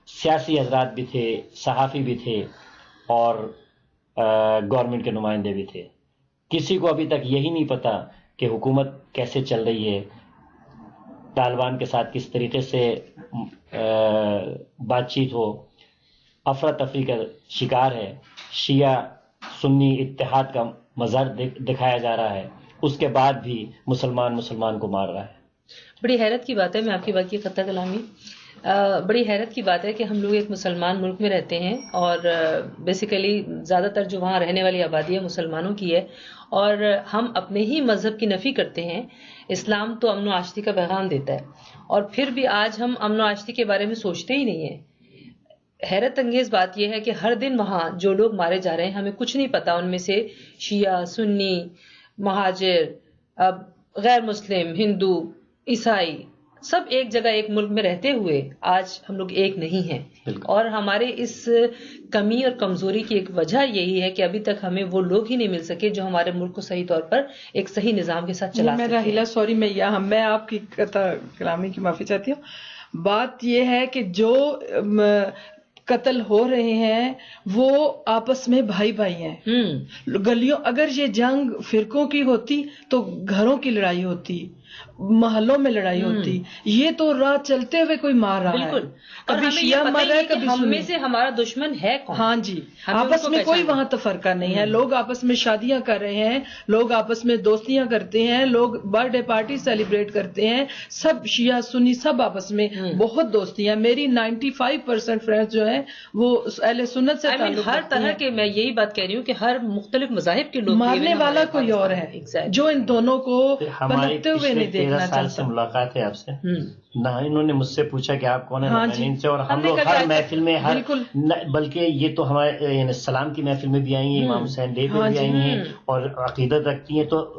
سیاسی حضرات بھی تھے، صحافی بھی تھے اور گورنمنٹ کے نمائندے بھی تھے. کسی کو ابھی تک یہی نہیں پتا کہ حکومت کیسے چل رہی ہے، طالبان کے ساتھ کس طریقے سے بات چیت ہو، افراتفری کا شکار ہے، شیعہ سنی اتحاد کا مظہر دکھایا جا رہا ہے، اس کے بعد بھی مسلمان کو مار رہا ہے. بڑی حیرت کی بات ہے. میں آپ کی بات کی قطع کلامی، بڑی حیرت کی بات ہے کہ ہم لوگ ایک مسلمان ملک میں رہتے ہیں اور بیسیکلی زیادہ تر جو وہاں رہنے والی آبادی ہے مسلمانوں کی ہے، اور ہم اپنے ہی مذہب کی نفی کرتے ہیں. اسلام تو امن و آشتی کا پیغام دیتا ہے اور پھر بھی آج ہم امن و آشتی کے بارے میں سوچتے ہی نہیں ہیں. حیرت انگیز بات یہ ہے کہ ہر دن وہاں جو لوگ مارے جا رہے ہیں ہمیں کچھ نہیں پتا ان میں سے شیعہ سنی مہاجر غیر مسلم ہندو عیسائی سب ایک جگہ ایک ملک میں رہتے ہوئے آج ہم لوگ ایک نہیں ہیں. اور ہمارے اس کمی اور کمزوری کی ایک وجہ یہی ہے کہ ابھی تک ہمیں وہ لوگ ہی نہیں مل سکے جو ہمارے ملک کو صحیح طور پر ایک صحیح نظام کے ساتھ چلا سکے. راہیلہ سوری میں آپ کی کلامی کی معافی چاہتی ہوں. بات یہ ہے کہ جو قتل ہو رہے ہیں وہ آپس میں بھائی بھائی ہیں. گلیوں اگر یہ جنگ فرقوں کی ہوتی تو گھروں کی لڑائی ہوتی، محلوں میں لڑائی ہوتی. یہ تو راہ چلتے ہوئے کوئی مار رہا ہے، کبھی شیعہ مر رہا ہے کبھی ہم میں سے ہمارا دشمن ہے کون. ہاں جی، آپس میں کوئی وہاں تفرقہ نہیں ہے. لوگ آپس میں شادیاں کر رہے ہیں، لوگ آپس میں دوستیاں کرتے ہیں، لوگ برتھ ڈے پارٹی سیلیبریٹ کرتے ہیں. سب شیعہ سنی سب آپس میں بہت دوستیاں. میری 95% فرینڈز جو ہیں وہ اہل سنت سے تعلق ہر طرح کے. میں یہی بات کہہ رہی ہوں کہ ہر مختلف مذاہب کے لوگ. مارنے والا کوئی اور ہے جو ان دونوں کو پنپتے ہوئے نہیں دیکھنا چاہتا. 13 سال سے ملاقات ہے آپ سے، نہ انہوں نے مجھ سے پوچھا کہ آپ کون ہیں، میں نے ان سے. اور ہم لوگ ہر محفل میں بلکہ یہ تو ہمارے یعنی السلام کی محفل میں بھی آئی ہیں، امام حسین ڈے پہ بھی آئی ہیں اور عقیدت رکھتی ہیں. تو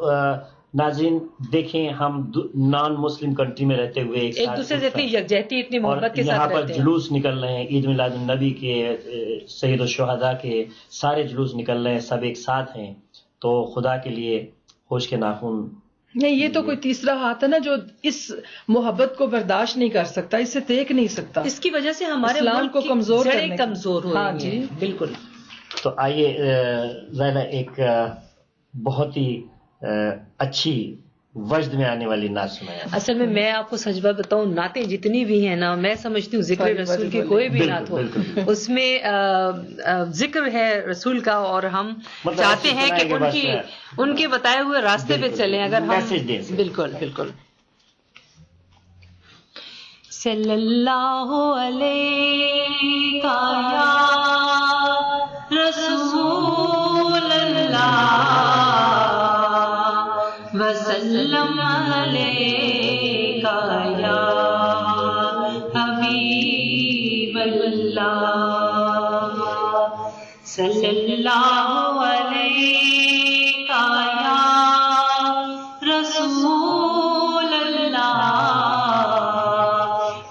ناظرین دیکھیں، ہم نان مسلم کنٹری میں رہتے ہوئے ایک دوسرے سے اتنی یکجہتی اتنی محبت کے ساتھ یہاں پر جلوس نکل رہے ہیں، عید میلاد النبی کے، سید الشہداء کے سارے جلوس نکل رہے ہیں، سب ایک ساتھ ہیں. تو خدا کے لیے ہوش کے ناخن نہیں. یہ تو کوئی تیسرا ہاتھ ہے نا جو اس محبت کو برداشت نہیں کر سکتا، اسے دیکھ نہیں سکتا. اس کی وجہ سے ہمارے اسلام کو کمزور ہو رہی ہیں. بالکل. تو آئیے زیادہ ایک بہت ہی اچھی وجد میں آنے والی نعت سنایا. اصل میں آپ کو سچ بات بتاؤں، نعتیں جتنی بھی ہیں نا، میں سمجھتی ہوں ذکر رسول کی کوئی بھی نعت ہو اس میں ذکر ہے رسول کا، اور ہم چاہتے ہیں کہ ان کے بتائے ہوئے راستے پہ چلیں. اگر ہم بالکل بالکل صلی اللہ علیہ یا رسول اللہ وسلم علیکہ یا حبیب اللہ صلی اللہ علیکہ یا رسول اللہ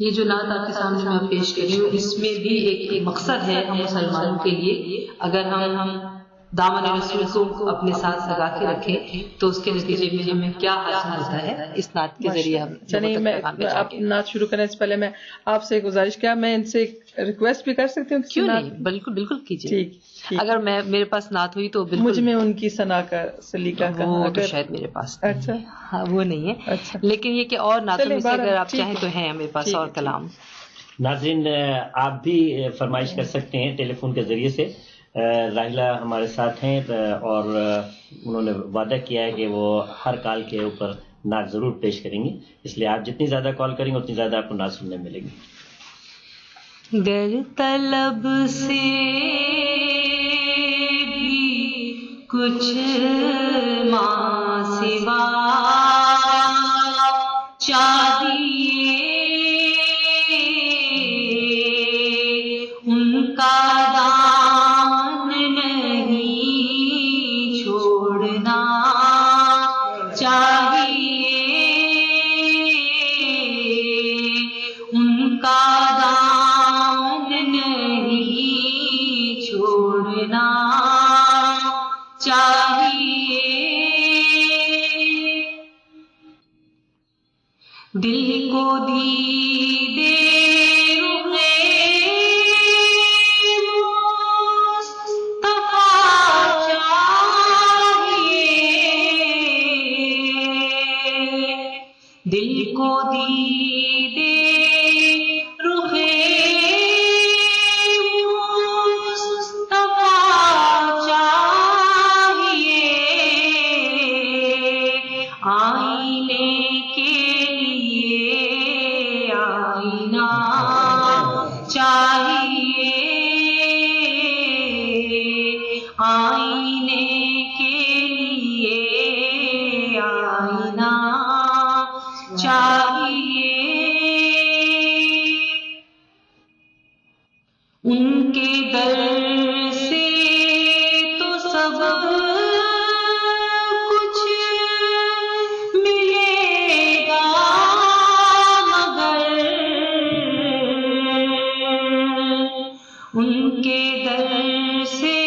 یہ جو نعت آپ کے سامنے میں پیش کر رہی ہوں اس میں بھی ایک مقصد ہے ہم مسلمانوں کے لیے، اگر ہم دامن رسول کو اپنے ساتھ لگا کے رکھیں تو اس کے نتیجے میں ہمیں کیا حاصل ہوتا ہے، اس نعت کے ذریعے ہم میں آپ نعت شروع کرنے سے پہلے میں آپ سے گزارش کیا میں ان سے ریکویسٹ بھی کر سکتی ہوں؟ کیوں نہیں، بالکل بالکل کیجیے، اگر میرے پاس نعت ہوئی تو بالکل مجھ میں ان کی ثنا کا سلیقہ کا وہ تو شاید میرے پاس اچھا ہاں وہ نہیں ہے، لیکن یہ کہ اور نعتوں میں سے اگر آپ چاہیں تو ہیں میرے پاس اور کلام۔ ناظرین آپ بھی فرمائش کر سکتے ہیں ٹیلی فون کے ذریعے سے۔ راحلہ ہمارے ساتھ ہیں اور انہوں نے وعدہ کیا ہے کہ وہ ہر کال کے اوپر نعت ضرور پیش کریں گی، اس لیے آپ جتنی زیادہ کال کریں گے اتنی زیادہ آپ کو نعت سننے ملے گی۔ گر طلب سے بھی کچھ ماں سوا چاہیے ان کا دان نہیں چھوڑنا چاہیے، ان کا دان نہیں چھوڑنا چاہیے، دل کو دیدے دل کو دیدے رخ مصطفیٰ چاہیے، آئینے کے لیے آئینہ چاہیے، آئینے کے لیے آئینہ چاہیے، ان کے در سے تو سب کچھ ملے گا مگر ان کے در سے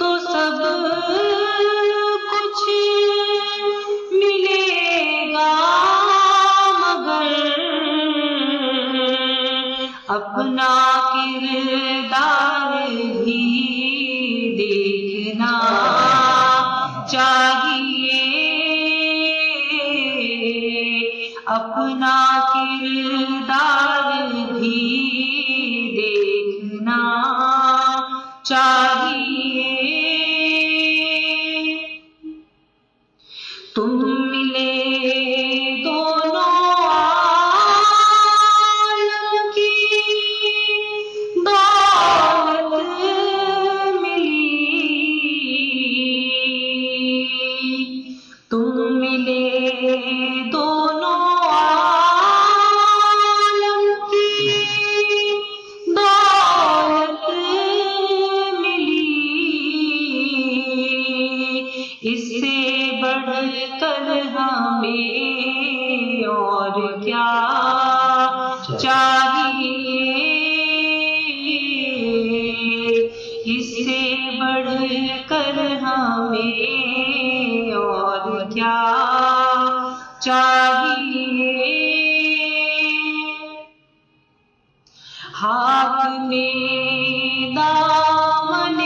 تو سب کچھ ملے گا مگر اپنا کردار بھی دیکھنا چاہیے، اپنا کردار بھی دیکھنا چاہیے، تم ملے دونوں عالم کی دولت ملی، تم ملے دونوں عالم کی دولت ملی، اس سے بڑھ کر ہمیں اور کیا چاہیے، اس سے بڑھ کر ہمیں اور کیا چاہیے، ہاتھ میں دامن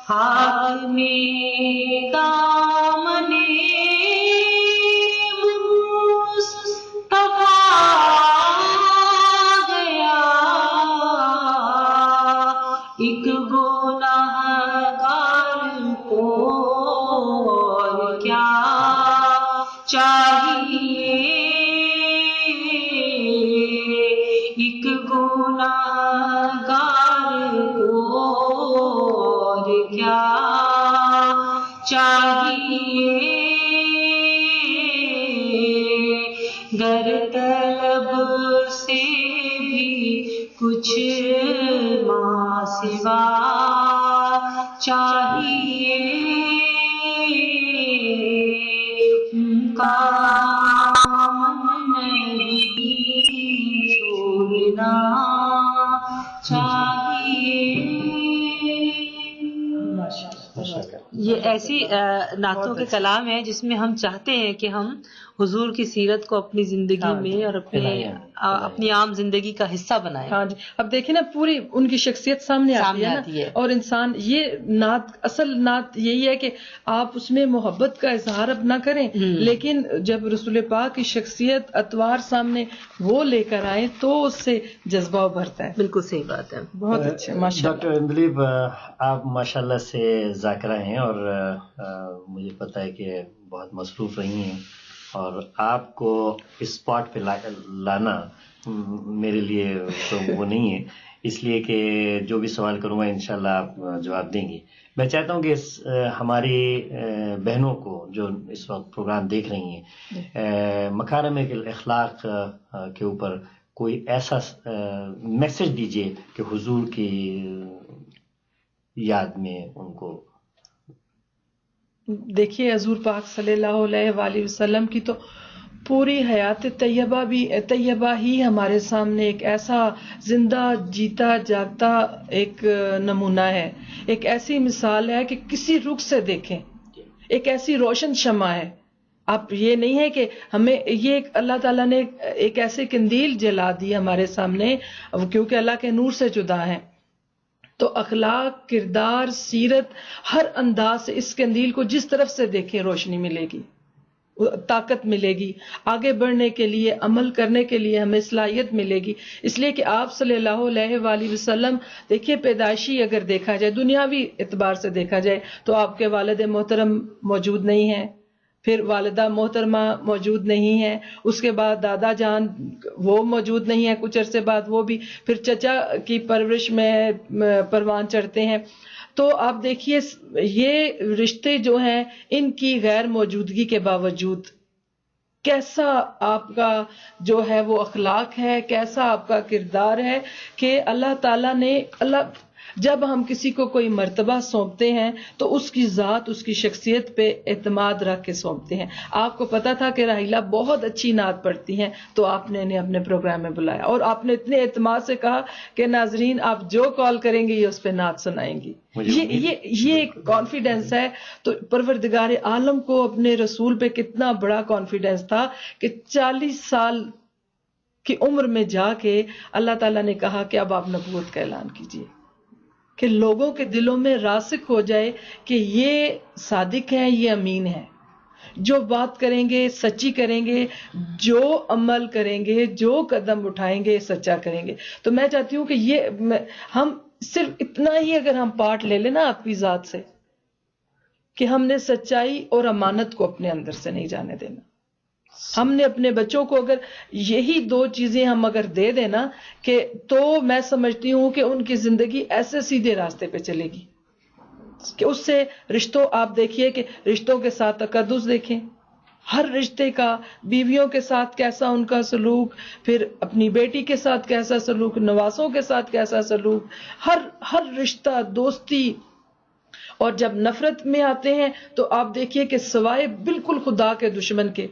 ہاتھ میں دامن مصطفیٰ گیا، ایک گنہگار کو اور کیا چاہیے، ایک گنہگار کو اور کیا چاہیے۔ چاہیے گر طلب سے بھی کچھ ماں سوا چاہیے کام نہیں چھوڑنا چاہیے. یہ ایسی نعتوں کے کلام ہیں جس میں ہم چاہتے ہیں کہ ہم حضور کی سیرت کو اپنی زندگی میں اور اپنی عام زندگی کا حصہ بنائیں. ہاں جی. اب دیکھیں نا پوری ان کی شخصیت سامنے آتی ہے اور انسان یہ نعت اصل نعت یہی ہے کہ آپ اس میں محبت کا اظہار اپنا کریں لیکن جب رسول پاک کی شخصیت اطوار سامنے وہ لے کر آئیں تو اس سے جذبہ ابھرتا ہے. بالکل صحیح بات ہے. بہت اچھا ماشاء اللہ. ڈاکٹر اندلیب آپ ماشاءاللہ سے ذاکرہ ہیں اور مجھے پتہ ہے کہ بہت مصروف رہی ہیں اور آپ کو اسپاٹ پہ لانا میرے لیے تو وہ نہیں ہے اس لیے کہ جو بھی سوال کروں گا انشاءاللہ آپ جواب دیں گی. میں چاہتا ہوں کہ ہماری بہنوں کو جو اس وقت پروگرام دیکھ رہی ہیں مکارم الاخلاق کے اوپر کوئی ایسا میسج دیجئے کہ حضور کی یاد میں ان کو. دیکھیے حضور پاک صلی اللہ علیہ وآلہ وسلم کی تو پوری حیات طیبہ ہی ہمارے سامنے ایک ایسا زندہ جیتا جاگتا ایک نمونہ ہے, ایک ایسی مثال ہے کہ کسی رخ سے دیکھیں ایک ایسی روشن شمع ہے. آپ یہ نہیں ہے کہ ہمیں یہ اللہ تعالیٰ نے ایک ایسے قندیل جلا دی ہمارے سامنے کیونکہ اللہ کے نور سے جدا ہے تو اخلاق کردار سیرت ہر انداز سے اس قندیل کو جس طرف سے دیکھیں روشنی ملے گی, طاقت ملے گی, آگے بڑھنے کے لیے عمل کرنے کے لیے ہمیں صلاحیت ملے گی. اس لیے کہ آپ صلی اللہ علیہ وآلہ وسلم دیکھیے پیدائشی اگر دیکھا جائے دنیاوی اعتبار سے دیکھا جائے تو آپ کے والد محترم موجود نہیں ہیں, پھر والدہ محترمہ موجود نہیں ہے, اس کے بعد دادا جان وہ موجود نہیں ہے کچھ عرصے بعد وہ بھی, پھر چچا کی پرورش میں پروان چڑھتے ہیں. تو آپ دیکھیے یہ رشتے جو ہیں ان کی غیر موجودگی کے باوجود کیسا آپ کا جو ہے وہ اخلاق ہے, کیسا آپ کا کردار ہے کہ اللہ تعالیٰ نے جب ہم کسی کو کوئی مرتبہ سونپتے ہیں تو اس کی ذات اس کی شخصیت پہ اعتماد رکھ کے سونپتے ہیں. آپ کو پتا تھا کہ راحیلہ بہت اچھی نعت پڑھتی ہیں تو آپ نے انہیں اپنے پروگرام میں بلایا اور آپ نے اتنے اعتماد سے کہا کہ ناظرین آپ جو کال کریں گے یہ اس پہ نعت سنائیں گی. یہ ایک کانفیڈنس ہے. تو پروردگار عالم کو اپنے رسول پہ کتنا بڑا کانفیڈنس تھا کہ 40 سال کی عمر میں جا کے اللہ تعالیٰ نے کہا کہ اب آپ نبوت کا اعلان کیجیے کہ لوگوں کے دلوں میں راسخ ہو جائے کہ یہ صادق ہیں, یہ امین ہیں, جو بات کریں گے سچی کریں گے, جو عمل کریں گے جو قدم اٹھائیں گے سچا کریں گے. تو میں چاہتی ہوں کہ یہ ہم صرف اتنا ہی اگر ہم پارٹ لے لیں نا آپ کی ذات سے کہ ہم نے سچائی اور امانت کو اپنے اندر سے نہیں جانے دینا. ہم نے اپنے بچوں کو اگر یہی 2 چیزیں ہم اگر دے دینا کہ تو میں سمجھتی ہوں کہ ان کی زندگی ایسے سیدھے راستے پہ چلے گی کہ اس سے رشتوں آپ دیکھیے کہ رشتوں کے ساتھ تقدس دیکھیں, ہر رشتے کا بیویوں کے ساتھ کیسا ان کا سلوک, پھر اپنی بیٹی کے ساتھ کیسا سلوک, نواسوں کے ساتھ کیسا سلوک, ہر رشتہ دوستی. اور جب نفرت میں آتے ہیں تو آپ دیکھیے کہ سوائے بالکل خدا کے دشمن کے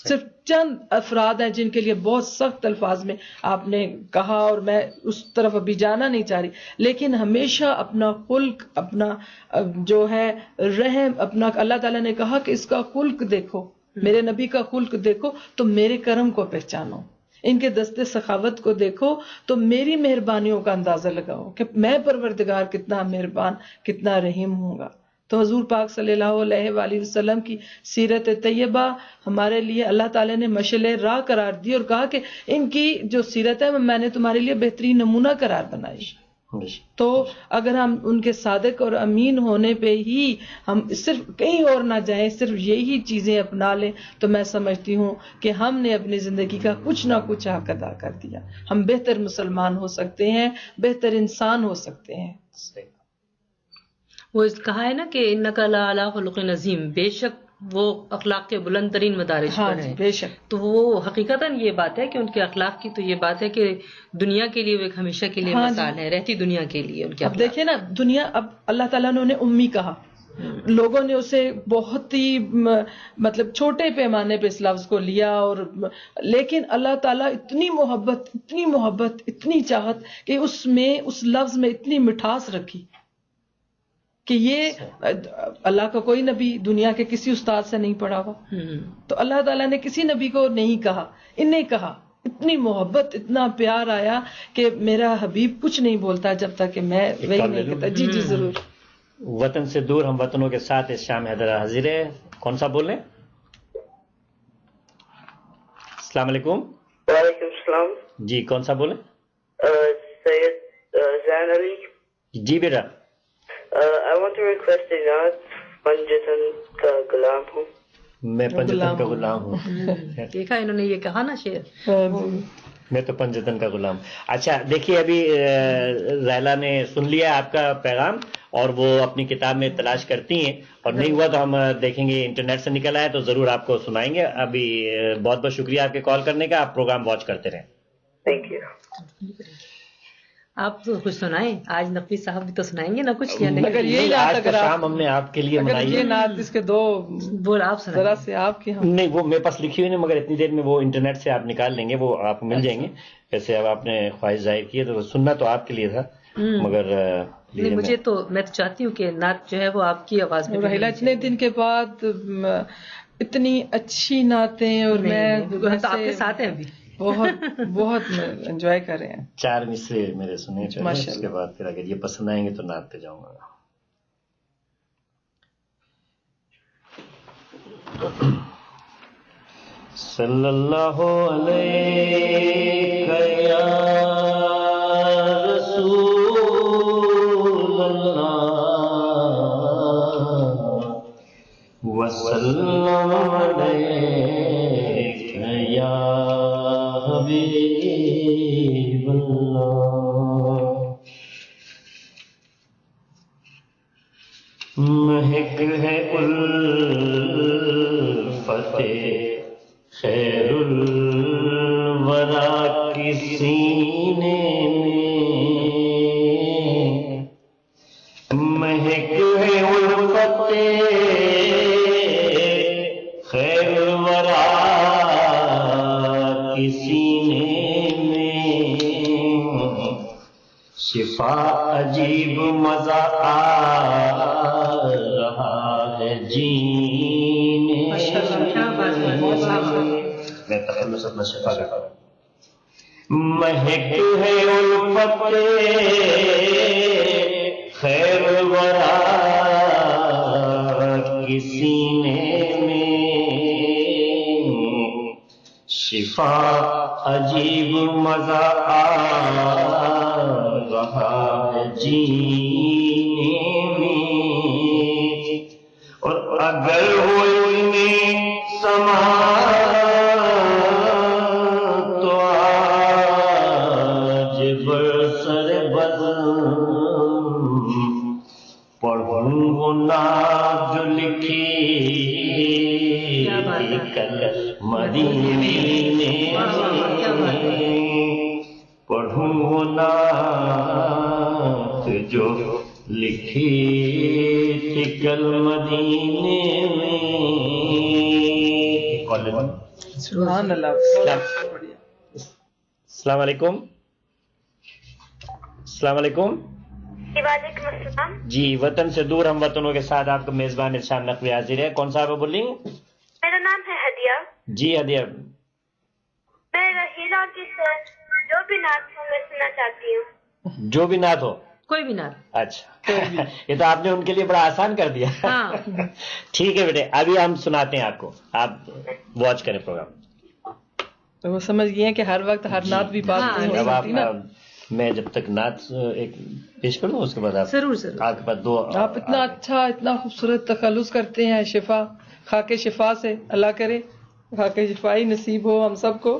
صرف چند افراد ہیں جن کے لیے بہت سخت الفاظ میں آپ نے کہا اور میں اس طرف ابھی جانا نہیں چاہ رہی, لیکن ہمیشہ اپنا خلق اپنا جو ہے رحم اپنا اللہ تعالیٰ نے کہا کہ اس کا خلق دیکھو, میرے نبی کا خلق دیکھو تو میرے کرم کو پہچانو, ان کے دستے سخاوت کو دیکھو تو میری مہربانیوں کا اندازہ لگاؤ کہ میں پروردگار کتنا مہربان کتنا رحیم ہوں گا. تو حضور پاک صلی اللہ علیہ وآلہ وسلم کی سیرت طیبہ ہمارے لیے اللہ تعالیٰ نے مشعل راہ قرار دی اور کہا کہ ان کی جو سیرت ہے میں نے تمہارے لیے بہترین نمونہ قرار بنائی. تو اگر ہم ان کے صادق اور امین ہونے پہ ہی ہم صرف کہیں اور نہ جائیں, صرف یہی چیزیں اپنا لیں تو میں سمجھتی ہوں کہ ہم نے اپنی زندگی کا کچھ نہ کچھ حق ادا کر دیا. ہم بہتر مسلمان ہو سکتے ہیں, بہتر انسان ہو سکتے ہیں. وہ کہا ہے نا کہ انک لعلی خلق عظیم، بے شک وہ اخلاق کے بلند ترین مدارج ہاں پر جی ہیں. بے شک. تو وہ حقیقتاً یہ بات ہے کہ ان کے اخلاق کی تو یہ بات ہے کہ دنیا کے لیے وہ ایک ہمیشہ کے لیے ہاں مثال ہے، رہتی دنیا کے لیے ان کے اب اخلاق. دیکھیں نا دنیا، اب اللہ تعالیٰ نے انہیں امی کہا، لوگوں نے اسے بہت ہی مطلب چھوٹے پیمانے پہ اس لفظ کو لیا، اور لیکن اللہ تعالیٰ اتنی محبت اتنی چاہت کہ اس میں اس لفظ میں اتنی مٹھاس رکھی کہ یہ اللہ کا کوئی نبی دنیا کے کسی استاد سے نہیں پڑھا ہوا، تو اللہ تعالیٰ نے کسی نبی کو نہیں کہا، انہیں کہا. اتنی محبت، اتنا پیار آیا کہ میرا حبیب کچھ نہیں بولتا جب تک کہ میں وہی نہیں کہتا. جی جی ضرور. وطن سے دور ہم وطنوں کے ساتھ اس شام حیدر حاضر ہے. کون سا بول رہے ہیں؟ السلام علیکم. وعلیکم السلام. جی کون سا بولیں؟ سید زین علی. جی بیٹا. I want to request a nod. پنجتن کا غلام ہوں. میں پنجتن کا غلام ہوں. دیکھا انہوں نے یہ کہا نا شعر، میں تو پنجتن کا غلام. اچھا دیکھیے، ابھی ریلا نے سن لیا آپ کا پیغام اور وہ اپنی کتاب میں تلاش کرتی ہیں، اور نہیں ہوا تو ہم دیکھیں گے انٹرنیٹ سے نکل آئے تو ضرور آپ کو سنائیں گے. ابھی بہت بہت شکریہ آپ کے کال کرنے کا. آپ پروگرام واچ کرتے رہیں. Thank you. آپ تو کچھ سنائیں، آج نقوی صاحب بھی تو سنائیں گے نا کچھ یا نہیں؟ اگر یہی آج نعت کا اگر شام ہم نے آپ کے لیے اگر منائی یہ ہے. نعت اس کے دو بول آپ سنائیں. ذرا سے آپ کی ہم نہیں وہ میرے پاس لکھی ہوئی نہیں، مگر اتنی دیر میں وہ انٹرنیٹ سے آپ نکال لیں گے، وہ آپ مل جائیں گے. ویسے اب آپ نے خواہش ظاہر کی ہے تو سننا تو آپ کے لیے تھا، مگر نہیں مجھے تو میں تو چاہتی ہوں کہ نعت جو ہے وہ آپ کی آواز میں. رحیلہ اتنے دن کے بعد اتنی اچھی نعتیں، اور میں تو آپ کے ساتھ ہیں ابھی. بہت انجوائے کر رہے ہیں. 4 مصرے میرے سنے چاہیے، اس کے بعد پھر اگر یہ پسند آئیں گے تو نعت پہ جاؤں گا. صلی اللہ علیہ یا رسول اللہ وسلم علیہ یا حبیب اللہ. مہک ہے الفت خیر الورا کی سینے میں، مہک ہے الفت خیر الورا کی سینے میں، شفا عجیب مزہ آ رہا ہے جینے میں. تخلص اپنا شفا کا مہک ہے الفت خیر الورا کی سینے میں، شفا عجیب مزہ آ رہا ہے جینے میں. اور اگر ہو ان میں سما تو آج برسر بزم پڑھوں وہ نعت جو لکھی کل مدینے میں، پڑھوں وہ نعت جو لکھی تھی کل مدینے میں. سبحان اللہ. السلام علیکم. السلام علیکم. وعلیکم السلام. جی وطن سے دور ہم وطنوں کے ساتھ آپ کا میزبان ارشاد نقوی حاضر ہے. کون صاحب بولیں؟ میرا نام ہے ہدیہ. جی ہدیہ. میں رحیلہ کی جو بھی نعت ہو میں سننا چاہتی ہوں. جو بھی نعت ہو، کوئی بھی نعت. اچھا یہ تو آپ نے ان کے لیے بڑا آسان کر دیا. ٹھیک ہے بیٹے، ابھی ہم سناتے ہیں آپ کو، آپ واچ کریں پروگرام. تو وہ سمجھ گئے ہیں کہ ہر وقت ہر نعت بھی بات نہیں اب آپ ہوتی نا. میں جب تک نعت ایک پیش کر دوں اس کے بعد آپ ضرور آپ کے پاس دو. آپ اتنا اچھا اتنا خوبصورت تخلص کرتے ہیں. شفا خاک شفا سے اللہ کرے خاک شفائی نصیب ہو ہم سب کو.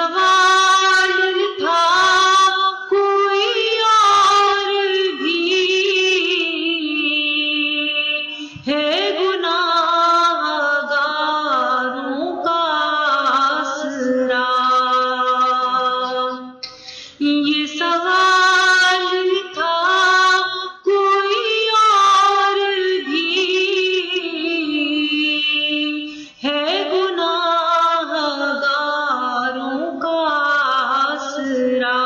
سوال تھا کوئی اور بھی ہے گناہگاروں کا آسرا، یہ سوال تھا کوئی اور بھی ہے گناہگاروں کا آسرا،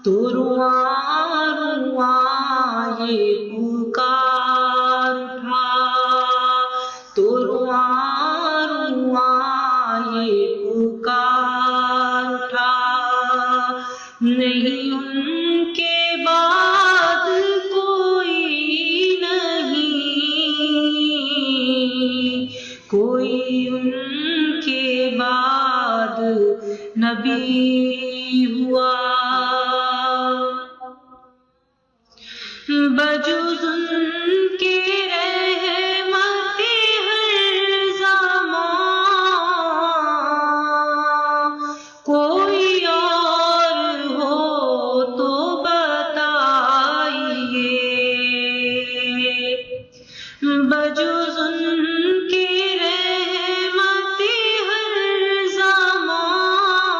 تو رواں رواں یہ پکار اٹھا، تو رواں رواں یہ پکار اٹھا، نہیں ان کے بعد کوئی نہیں، کوئی ان کے بعد نبی ہوا، بجز ان کے رحمت ہر زمان، کوئی اور ہو تو بتائیے، بجز ان کے رحمت ہر زمان،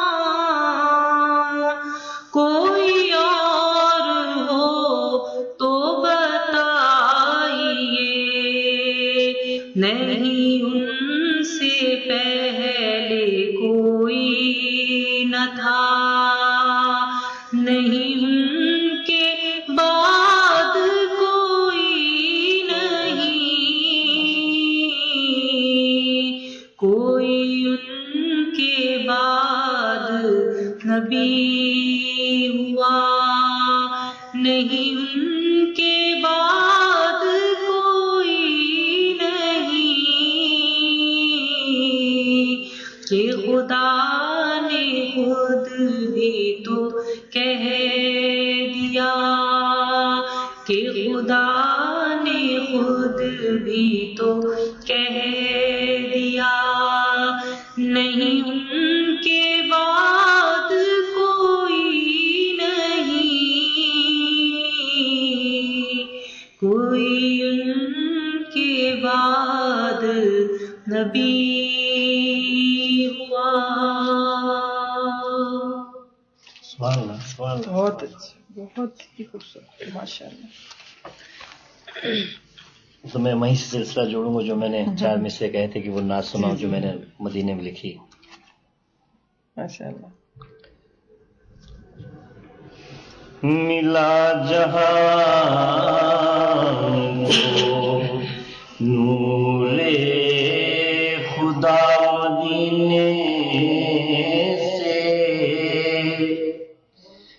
کوئی اور ہو تو بتائیے، نہیں ان سے پہلے کوئی نہ تھا، نہیں ان کے بعد کوئی نہیں، کوئی ان کے بعد نبی ہوا، نہیں ان کے بعد کوئی نہیں، کہ خدا نے خود بھی تو کہہ دیا، کہ خدا نے خود بھی تو کہہ دیا، نہیں ان کے بعد کوئی نہیں، کوئی ان کے بعد نبی ہوا۔ سبحان اللہ، سبحان اللہ۔ بہت اچھی، بہت ہی خوبصورت، ماشاء اللہ۔ تو میں وہیں سے سلسلہ جوڑوں گا جو میں نے 4 مصرے کہے تھے کہ وہ نعت سناؤں جو میں نے مدینے میں لکھی۔ ماشاء اللہ۔ ملا جہاں کو نور خدا مدینے سے،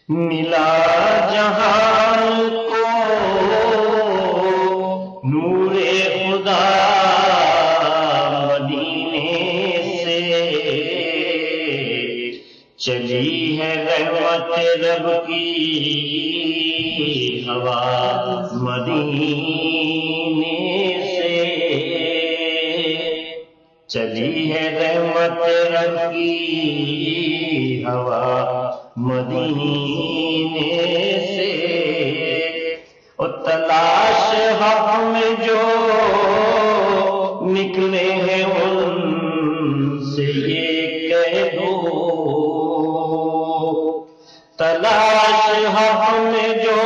ملا جہاں کو نور خدا مدینے سے، چلی ہے رحمت رب کی ہوا مدینے سے، چلی ہے رحمت رب کی ہوا مدینے سے، اور تلاش حق میں جو نکلے ہیں ان سے یہ کہہ دو، تلاش حق میں جو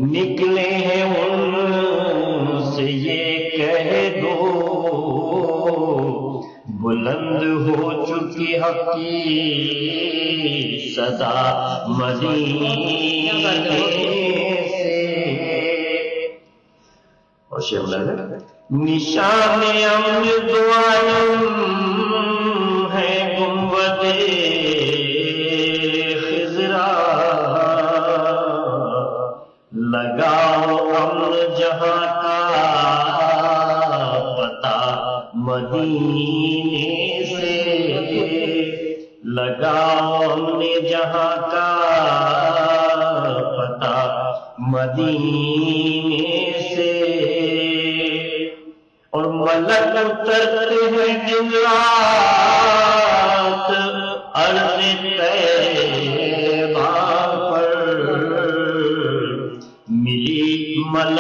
نکلے ہیں ان سے یہ کہہ دو، بلند ہو چکی حق کی صدا مدینے سے، اور شیخ نشان امن دعائم ہے گنبد خضرا، لگاؤ امن جہاں کا پتہ مدینے سے، لگاؤ امن جہاں کا پتہ مدینے سے، اور ملک اترتے ہیں دن رات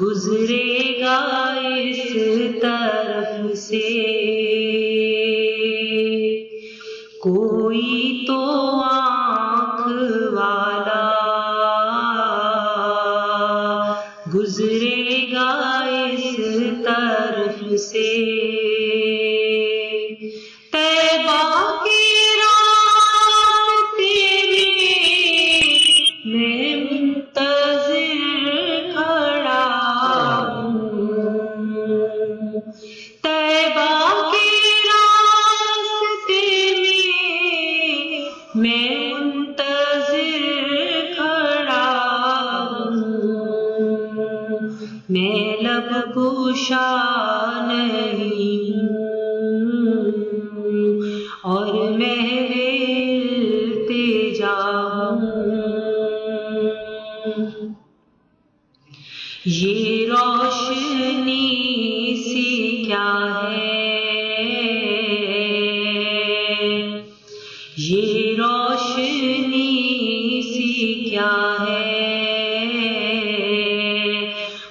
گزرے گا اس طرف سے کوئی تو آنکھ والا، گزرے گا اس طرف سے طیبہ کے راستے میں منتظر کھڑا ہوں، طیبہ کے راستے میں منتظر کھڑا ہوں، میں لب گشا نہیں ہوں اور محو التجا ہوں، یہ روشنی سی کیا ہے، یہ روشنی سی کیا ہے،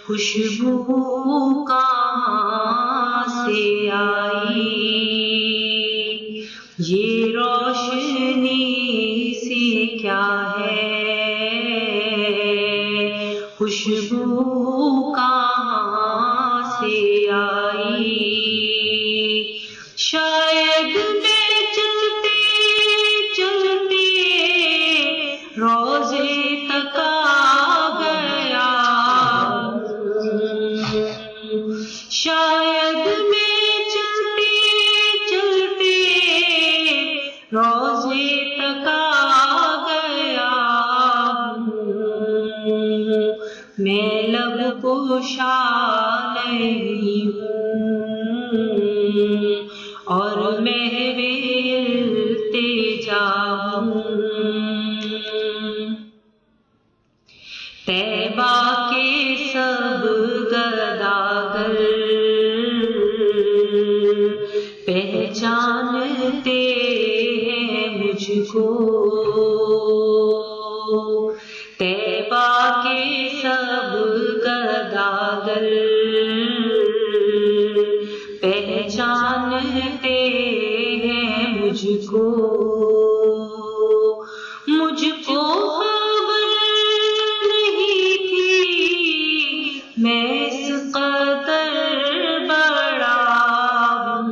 خوشبو کہاں سے آئی، یہ روشنی سی کیا ہے، خوشبو کہاں سے آئی، شاید میں چلتے چلتے روزے تک آ گیا، شاید میں چلتے چلتے روزے تک آ گیا، میں لب گشا نہیں ہوں اور محو التجا ہوں، طیبہ کے سب گداگر پہچانتے ہیں مجھ کو، طیبہ کے سب گداگر پہچانتے ہیں مجھ کو، مجھ کو خبر نہیں تھی میں اس قدر بڑا ہوں،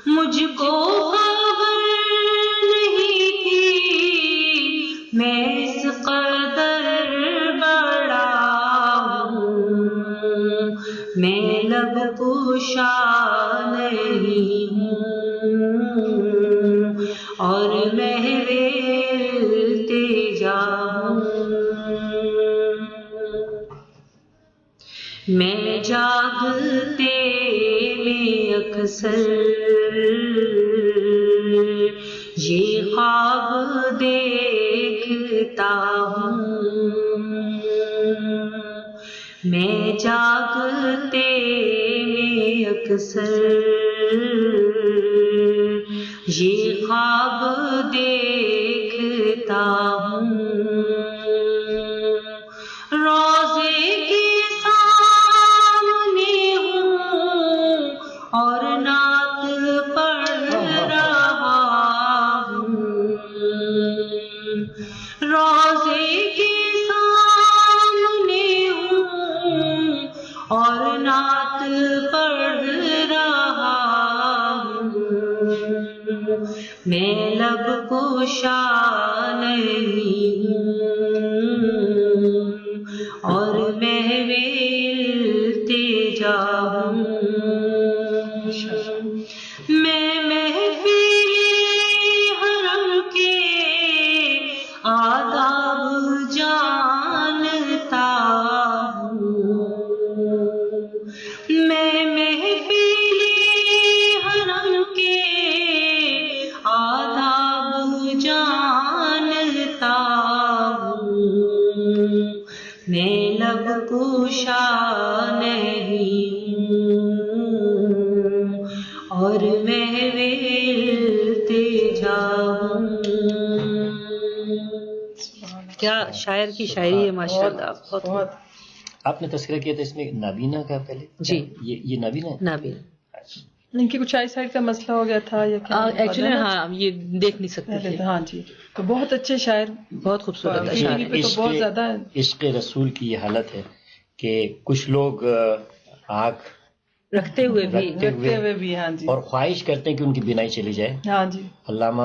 مجھ کو خبر نہیں تھی میں اس قدر بڑا ہوں، میں لب گشا نہیں ہوں اور محو التجا ہوں، میں جاگتے میں اکثر یہ خواب دیکھتا ہوں، میں جاگتے میں اکثر یہ خواب دیکھتا ہوں، روزے کے سامنے ہوں اور نعت پڑھ رہا ہوں، روزے کے سامنے ہوں اور نعت پڑھ رہا ہوں، میں لب گشا نہیں ہوں اور محو التجا ہوں، میں محفل حرم کے آداب جانتا ہوں، میں محفل حرم کے آداب جانتا ہوں، میں لب گشا نہیں ہوں اور محو التجا ہوں۔ کیا شاعر کی شاعری ہے، ماشاء اللہ، بہت آپ نے تذکرہ کیا تھا اس میں نابینا کا پہلے؟ جی یہ نابینا ہے؟ نابینا ان کی کچھ آئی سائڈ کا مسئلہ ہو گیا تھا یا کیا؟ ایکچولی ہاں یہ دیکھ نہیں سکتے تھے. ہاں جی. تو بہت اچھے شاعر، بہت خوبصورت اشعار ہیں. تو بہت زیادہ عشق رسول کی یہ حالت ہے کہ کچھ لوگ آنکھ رکھتے ہوئے بھی ہاں جی اور خواہش کرتے ہیں کہ ان کی بینائی چلی جائے. ہاں جی. علامہ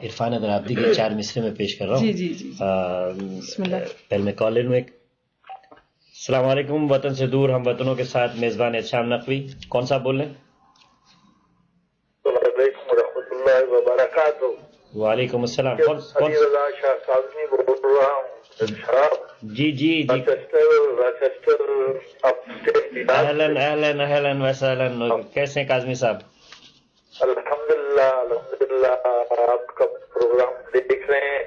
عرفان حیدرآبادی کے 4 مصرے میں پیش کر رہا ہوں. جی جی بسم اللہ. پہلے میں کال لے لوں ایک. السلام علیکم، وطن سے دور ہم وطنوں کے ساتھ میزبان احتشام نقوی. کون صاحب بول رہے ہیں؟ السلام علیکم ورحمۃ اللہ وبرکاتہ. وعلیکم السلام. علی رضا شاہ کاظمی بول رہا ہوں. جی جی جی. اہلن اہلن اہلن وسہلن. کیسے ہیں کاظمی صاحب؟ الحمدللہ الحمدللہ. آپ کا پروگرام دیکھ رہے ہیں.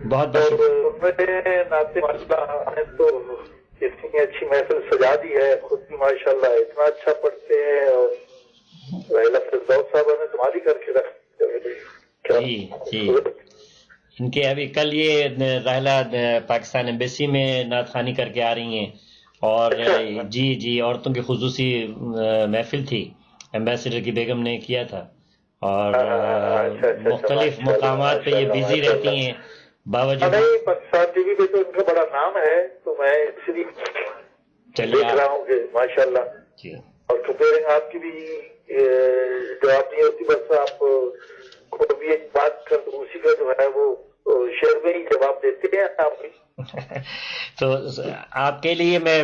بہت بہت ناطق اللہ نے تو اتنی اچھی محفل سجا دی ہے. خود بھی ماشاءاللہ اتنا اچھا پڑھتے ہیں اور فردوس صاحب نے دماغی کر کے رکھ. جی جی. ان کے ابھی کل یہ راحلہ پاکستان ایمبیسی میں نعت خوانی کر کے آ رہی ہیں اور جی جی عورتوں کی خصوصی محفل تھی، ایمبیسڈر کی بیگم نے کیا تھا اور مختلف مقامات پہ یہ بزی رہتی ہیں. باوجود نہیں پاکستان ٹی وی پہ تو ان کا بڑا نام ہے تو میں اس لیے دیکھ رہا ہوں کہ ماشاءاللہ. جی. اور کمپیئرنگ آپ کی بھی جواب نہیں ہوتی، بس آپ کو بھی ایک بات کر دوں، اسی کا جو ہے وہ شعر میں ہی جواب دیتے ہیں آپ. تو آپ کے لیے میں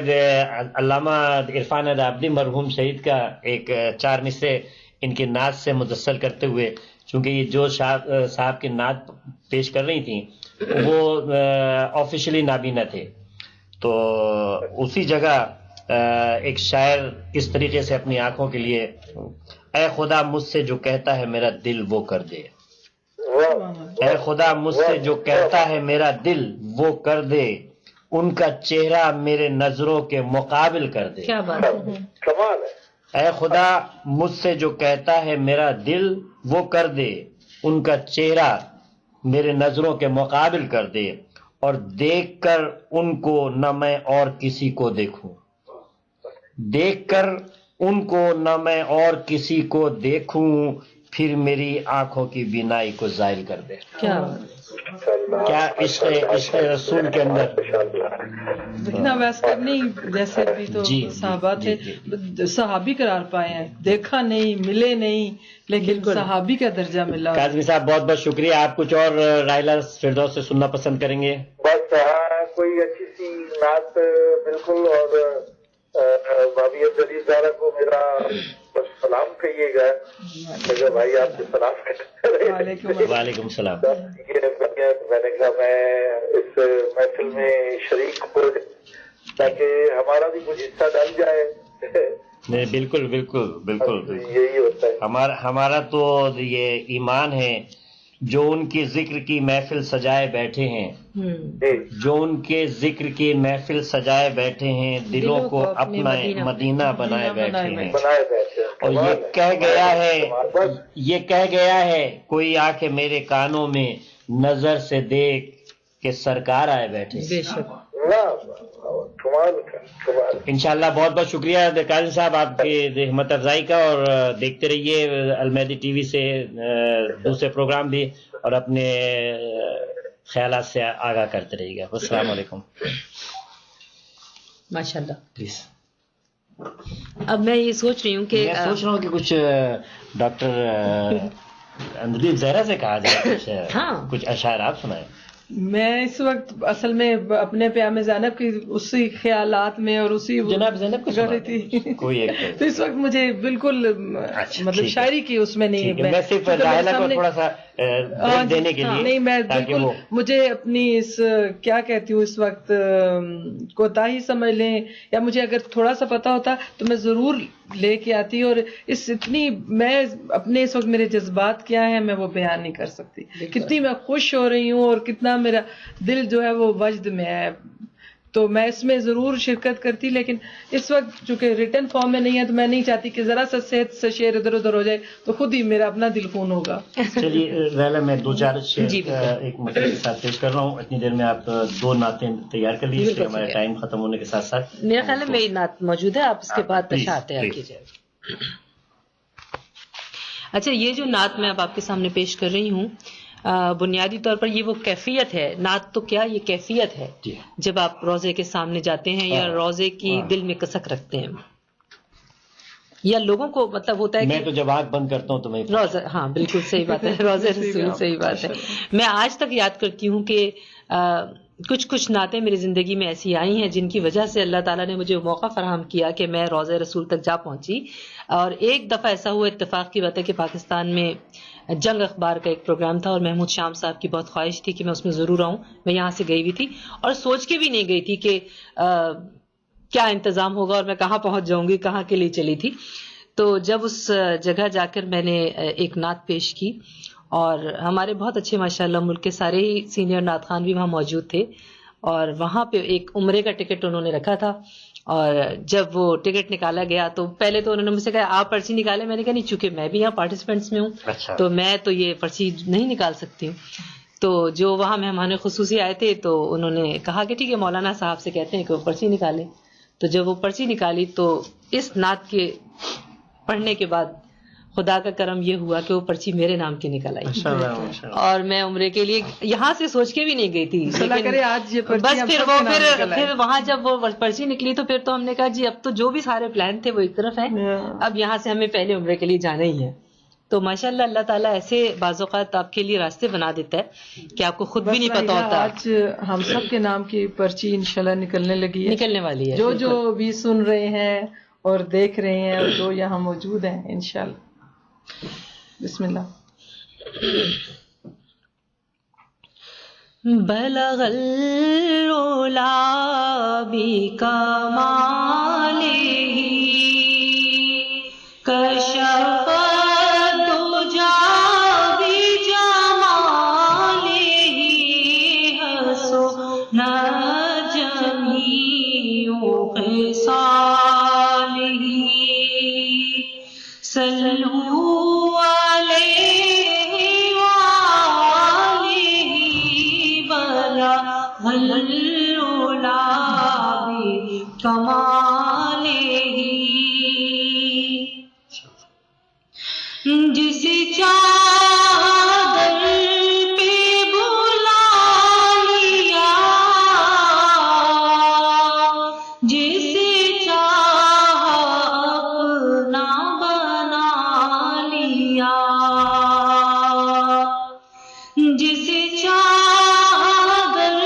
علامہ عرفان حیدرآبادی مرحوم شہید کا ایک 4 مصرے ان کی نعت سے متصل کرتے ہوئے، چونکہ یہ جو صاحب کی نعت پیش کر رہی تھیں وہ آفیشلی نابینا تھے، تو اسی جگہ ایک شاعر کس طریقے سے اپنی آنکھوں کے لیے اے خدا مجھ سے جو کہتا ہے میرا دل وہ کر دے، اے خدا مجھ سے جو کہتا ہے میرا دل وہ کر دے، ان کا چہرہ میرے نظروں کے مقابل کر دے. کیا بات ہے، کمال ہے. اے خدا مجھ سے جو کہتا ہے میرا دل وہ کر دے، ان کا چہرہ میرے نظروں کے مقابل کر دے، اور دیکھ کر ان کو نہ میں اور کسی کو دیکھوں، دیکھ کر ان کو نہ میں اور کسی کو دیکھوں، پھر میری آنکھوں کی بینائی کو زائل کر دے. کیا عشق رسول کے اندر دیکھنا ویسے کرنی جیسے بھی تو صحابہ تھے، صحابی قرار پائے ہیں، دیکھا نہیں ملے نہیں لیکن صحابی کا درجہ ملا. کاظمی صاحب بہت بہت شکریہ. آپ کچھ اور راحلہ فردوس سے سننا پسند کریں گے؟ بس کوئی اچھی سی نعت بالکل. اور بھابھی علی زارا کو میرا سلام کہیے گا. میرے بھائی آپ سے سلام کرتے. وعلیکم السلام. میں نے کہا میں اس محفل میں شریک ہو تاکہ ہمارا بھی کچھ حصہ ڈال جائے. نہیں بالکل بالکل بالکل یہی ہوتا ہے ہمارا تو یہ ایمان ہے. جو ان کی ذکر کی محفل سجائے بیٹھے ہیں، جو ان کے ذکر کی محفل سجائے بیٹھے ہیں، دلوں کو اپنا مدینہ بنائے بیٹھے ہیں. اور یہ کہہ گیا ہے کوئی آ کے میرے کانوں میں نظر سے دیکھ کہ سرکار آئے بیٹھے. بے شک. انشاءاللہ. بہت بہت شکریہ قاضی صاحب آپ کی ہمت افزائی کا، اور دیکھتے رہیے المہدی ٹی وی سے دوسرے پروگرام بھی، اور اپنے خیالات سے آگاہ کرتے رہیے گا. السلام علیکم. ماشاءاللہ. پلیز. اب میں یہ سوچ رہی ہوں کہ کہ کچھ ڈاکٹر اندرین زہرا سے کہا جائے کچھ اشعار آپ سنائیں. میں اس وقت اصل میں اپنے پیام زینب کی اسی خیالات میں اور اسی جناب زینب کو رہی تھی کوئی ایک تو اس وقت مجھے بالکل مطلب شاعری کی اس میں نہیں ہے. میں صرف راحلہ کو تھوڑا سا دینے کے لیے نہیں، میں بالکل مجھے اپنی اس کیا کہتی ہوں اس وقت کوتاہی سمجھ لیں، یا مجھے اگر تھوڑا سا پتا ہوتا تو میں ضرور لے کے آتی. اور اس اتنی میں اپنے اس وقت میرے جذبات کیا ہیں میں وہ بیان نہیں کر سکتی. کتنی میں خوش ہو رہی ہوں اور کتنا میرا دل جو ہے وہ وجد میں ہے. تو میں اس میں ضرور شرکت کرتی, لیکن اس وقت چونکہ ریٹن فارم میں نہیں ہے تو میں نہیں چاہتی کہ ذرا سا صحت سے شعر ادھر ادھر ہو جائے تو خود ہی میرا اپنا دل خون ہوگا. چلیے ریلا, میں 2-4 شعر ایک مطلب کے ساتھ پیش کر رہا ہوں. اتنی دیر میں آپ 2 نعتیں تیار کر لیجیے, اس لیے ہمارا ٹائم ختم ہونے کے ساتھ ساتھ میرا خیال ہے میری نعت موجود ہے, آپ اس کے بعد تشہد تیار کیجیے. اچھا, یہ جو نعت میں اب آپ کے سامنے پیش کر رہی ہوں, بنیادی طور پر یہ وہ کیفیت ہے, نعت تو کیا, یہ کیفیت ہے جب آپ روزے کے سامنے جاتے ہیں یا روزے کی دل میں کسک رکھتے ہیں, یا لوگوں کو مطلب ہوتا ہے میں تو جب آنکھ بند کرتا ہوں تو میں روزہ, ہاں بالکل صحیح بات ہے, روزے رسول, صحیح بات ہے. میں آج تک یاد کرتی ہوں کہ کچھ نعتیں میری زندگی میں ایسی آئی ہیں جن کی وجہ سے اللہ تعالیٰ نے مجھے موقع فراہم کیا کہ میں روزہ رسول تک جا پہنچی. اور ایک دفعہ ایسا ہوا, اتفاق کی بات ہے کہ پاکستان میں جنگ اخبار کا ایک پروگرام تھا اور محمود شام صاحب کی بہت خواہش تھی کہ میں اس میں ضرور آؤں. میں یہاں سے گئی ہوئی تھی اور سوچ کے بھی نہیں گئی تھی کہ کیا انتظام ہوگا اور میں کہاں پہنچ جاؤں گی, کہاں کے لیے چلی تھی. تو جب اس جگہ جا کر میں نے ایک نعت پیش کی, اور ہمارے بہت اچھے ماشاءاللہ ملک کے سارے ہی سینئر نعت خوان بھی وہاں موجود تھے, اور وہاں پہ ایک عمرے کا ٹکٹ انہوں نے رکھا تھا. اور جب وہ ٹکٹ نکالا گیا تو پہلے تو انہوں نے مجھ سے کہا آپ پرچی نکالے, میں نے کہا نہیں, چونکہ میں بھی یہاں پارٹیسپینٹس میں ہوں تو میں تو یہ پرچی نہیں نکال سکتی ہوں. تو جو وہاں مہمان خصوصی آئے تھے تو انہوں نے کہا کہ ٹھیک ہے, مولانا صاحب سے کہتے ہیں کہ وہ پرچی نکالے. تو جب وہ پرچی نکالی تو اس نعت کے پڑھنے کے بعد خدا کا کرم یہ ہوا کہ وہ پرچی میرے نام کی نکل آئی, اور میں عمرے کے لیے یہاں سے سوچ کے بھی نہیں گئی تھی. بس پھر وہاں جب وہ پرچی نکلی تو پھر تو ہم نے کہا جی اب تو جو بھی سارے پلان تھے وہ ایک طرف ہیں, اب یہاں سے ہمیں پہلے عمرے کے لیے جانا ہی ہے. تو ماشاءاللہ اللہ تعالیٰ ایسے بعض اوقات آپ کے لیے راستے بنا دیتا ہے کہ آپ کو خود بھی نہیں پتا ہوتا. آج ہم سب کے نام کی پرچی انشاءاللہ نکلنے لگی ہے, نکلنے والی ہے. جو بھی سن رہے ہیں اور دیکھ رہے ہیں اور جو یہاں موجود ہیں انشاءاللہ. بسم اللہ. بلغ العلا بکمالہ کشف الدجی بجمالہ حسن جمیع خصالہ صلو علیہ وآلہ بلغ العلا بکمالہ. جس چادر پہ بلا لیا, جس چاہا اپنا بنا لیا, جس چادر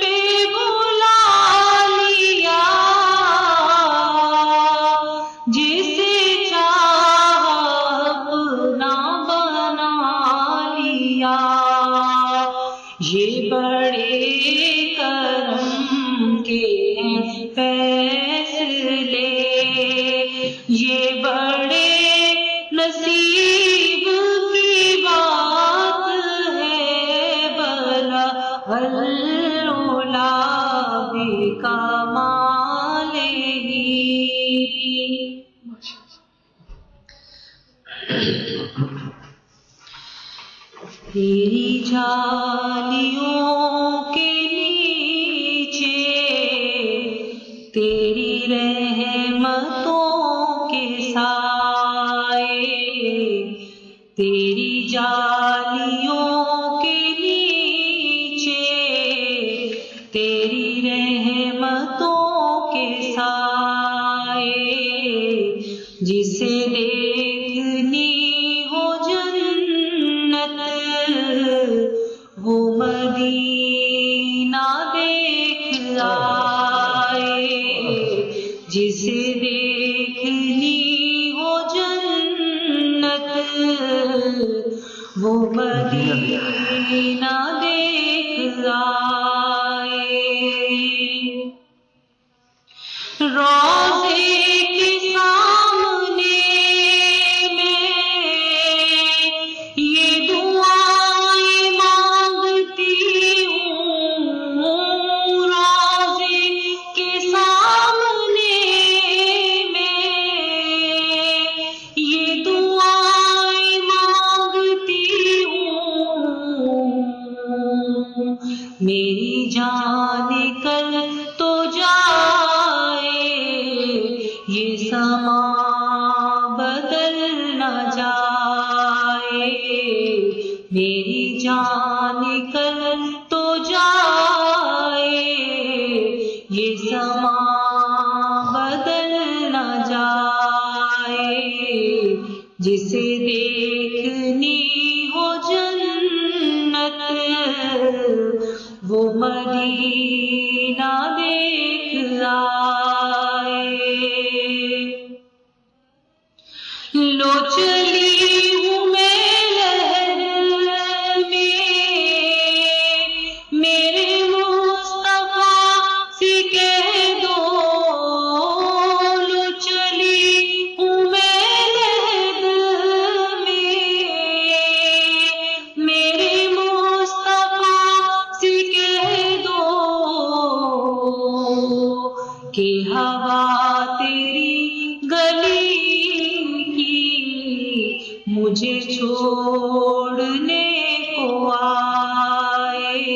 پہ بلا لیا, جس یہ بڑے کرم کے ہیں فیصلے, یہ بڑے نصیب کی بات ہے, بلغ العلا بکمالہ. تیری جالیوں کے نیچے تیری رحمتوں کے سائے, تیری جالیوں کے نیچے تیری رحمتوں کے سائے, جسے دیکھنی ہو وہ مدینہ دیکھ آئے, جسے دیکھنی ہو جنت وہ مدینہ دیکھ آئے. روزے کے سامنے سما بدل نہ جائے، میری جان نکل تو جائے، یہ سما بدل نہ جائے، جسے دیکھنی ہو جنت وہ مدینہ دیکھ آئے۔ لو چلی ہوں میں لہر میں، میرے مصطفیٰ سے کہہ دو، لو چلی ہوں میں لہر میں، میرے مصطفیٰ سے کہہ دو کہ ہوا تیری گلی مجھے چھوڑنے کو آئے،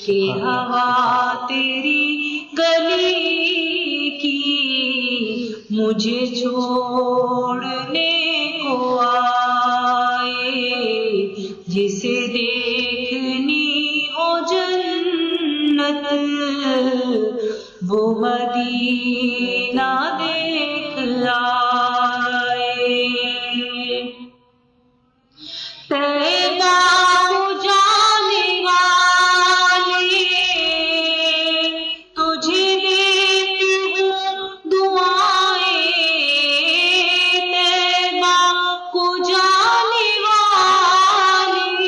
کہ ہوا تیری گلی کی مجھے چھوڑنے کو آئے، جسے دیکھنی ہو جنت وہ مدینہ دیکھ آئے۔ طیبہ کو جانے والے تجھے دیتی ہوں دعائیں، طیبہ کو جانے والے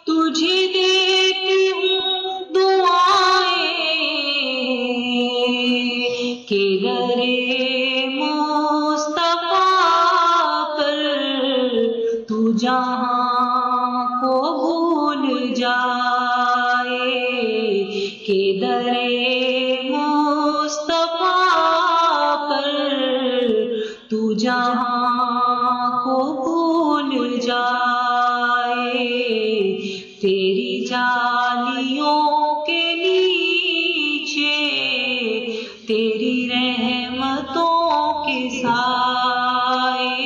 تجھے دیتی ہوں دعائیں، کہ گرے جہاں کو بھول جائے، کہ در مصطفیٰ پر تو جہاں کو بھول جائے، تیری جالیوں کے نیچے تیری رحمتوں کے سائے،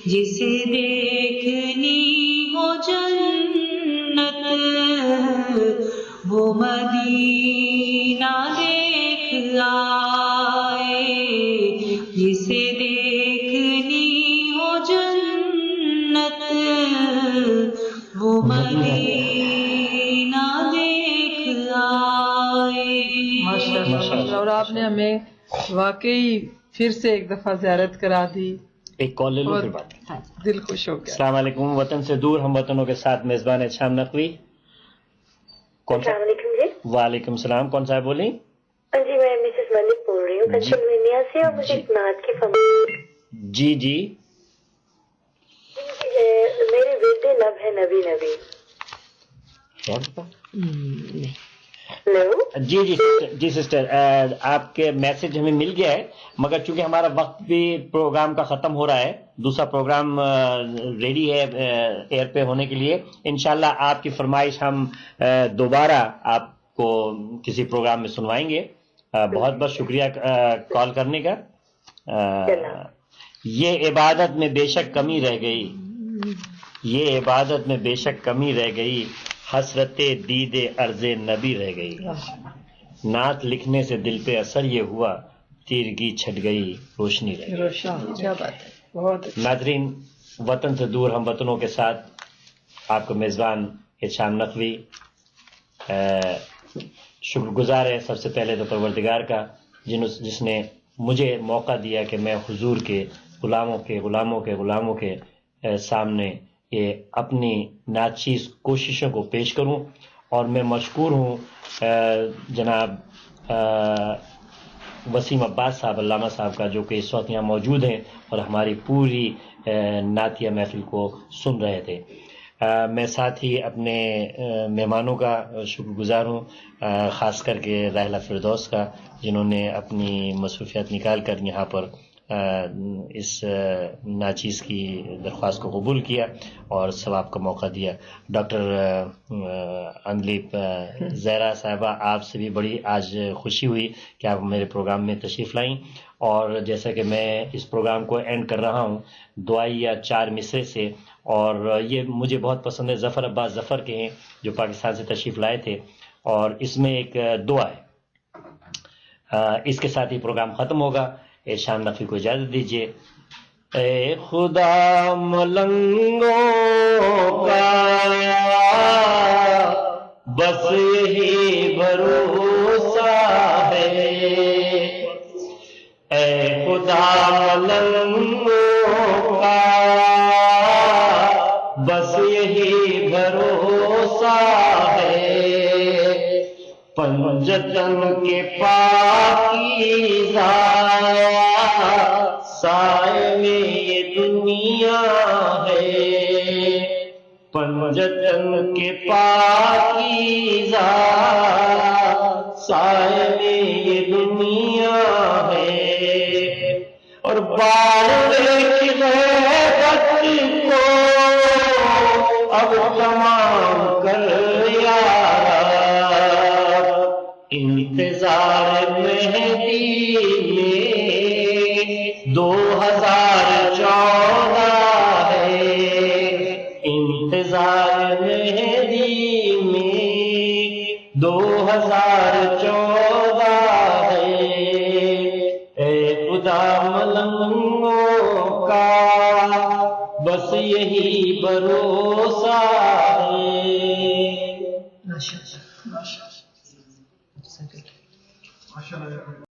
جسے دیکھنی ہو جنت وہ مدینہ دیکھ آئے، جسے دیکھنی ہو جنت وہ مدینہ دیکھ آئے۔ ماشاءاللہ، اور آپ نے ہمیں واقعی پھر سے ایک دفعہ زیارت کرا دی۔ ایک کال لے لو پھر بات۔ دل خوش ہو گیا۔ السلام علیکم، وطن سے دور ہم وطنوں کے ساتھ میزبان شام نقوی۔ السلام علیکم جی۔ وعلیکم السلام، کون صاحب بولی؟ جی میں مسز ملک بول رہی ہوں پینسلوینیا سے، اور مجھے ایک نعت کی فرمائش۔ جی جی میرے ورد لب ہے نبی نبی۔ جی جی جی سسٹر، آپ کے میسج ہمیں مل گیا ہے، مگر چونکہ ہمارا وقت بھی پروگرام کا ختم ہو رہا ہے، دوسرا پروگرام ریڈی ہے ایئر پہ ہونے کے لیے، انشاءاللہ آپ کی فرمائش ہم دوبارہ آپ کو کسی پروگرام میں سنوائیں گے۔ بہت بہت شکریہ کال کرنے کا۔ یہ عبادت میں بے شک کمی رہ گئی، یہ عبادت میں بے شک کمی رہ گئی، حسرت دید عرض نبی رہ گئی، نعت لکھنے سے دل پہ اثر یہ ہوا، تیرگی چھٹ گئی روشنی رہ گئی۔ کیا بات ہے، بہت ناظرین، وطن سے دور ہم وطنوں کے ساتھ آپ کو میزبان شام نقوی شکر گزار ہے سب سے پہلے تو پروردگار کا، جس نے مجھے موقع دیا کہ میں حضور کے غلاموں کے سامنے یہ اپنی ناچیز کوششوں کو پیش کروں، اور میں مشکور ہوں جناب وسیم عباس صاحب علامہ صاحب کا، جو کہ اس وقت یہاں موجود ہیں اور ہماری پوری نعتیہ محفل کو سن رہے تھے۔ میں ساتھ ہی اپنے مہمانوں کا شکر گزار ہوں، خاص کر کے راحلہ فردوس کا، جنہوں نے اپنی مصروفیات نکال کر یہاں پر اس ناچیز کی درخواست کو قبول کیا اور ثواب کا موقع دیا. ڈاکٹر اندلیپ زہرا صاحبہ، آپ سے بھی بڑی آج خوشی ہوئی کہ آپ میرے پروگرام میں تشریف لائیں، اور جیسا کہ میں اس پروگرام کو اینڈ کر رہا ہوں دعائی یا 4 مصرے سے، اور یہ مجھے بہت پسند ہے، ظفر عباس ظفر کے ہیں جو پاکستان سے تشریف لائے تھے، اور اس میں ایک دعا ہے. اس کے ساتھ ہی پروگرام ختم ہوگا. احسان نقوی کو اجازت دیجیے. اے خدا ملنگوں کا بس یہی بھروسہ ہے، اے خدا ملنگوں کا بس یہی بھروسہ ہے، پنجتن کے پاکیزہ سائے میں یہ دنیا ہے، پنجتن کے پاکیزہ سائے میں یہ دنیا ہے، اور باڑے کی غیبت کو اب تمام کر یارا، انتظار مہدی میں 2014 ہے، انتظار مہدی میں 2014 ہے، اے خدا ملنگوں کا بس یہی بھروسہ ہے.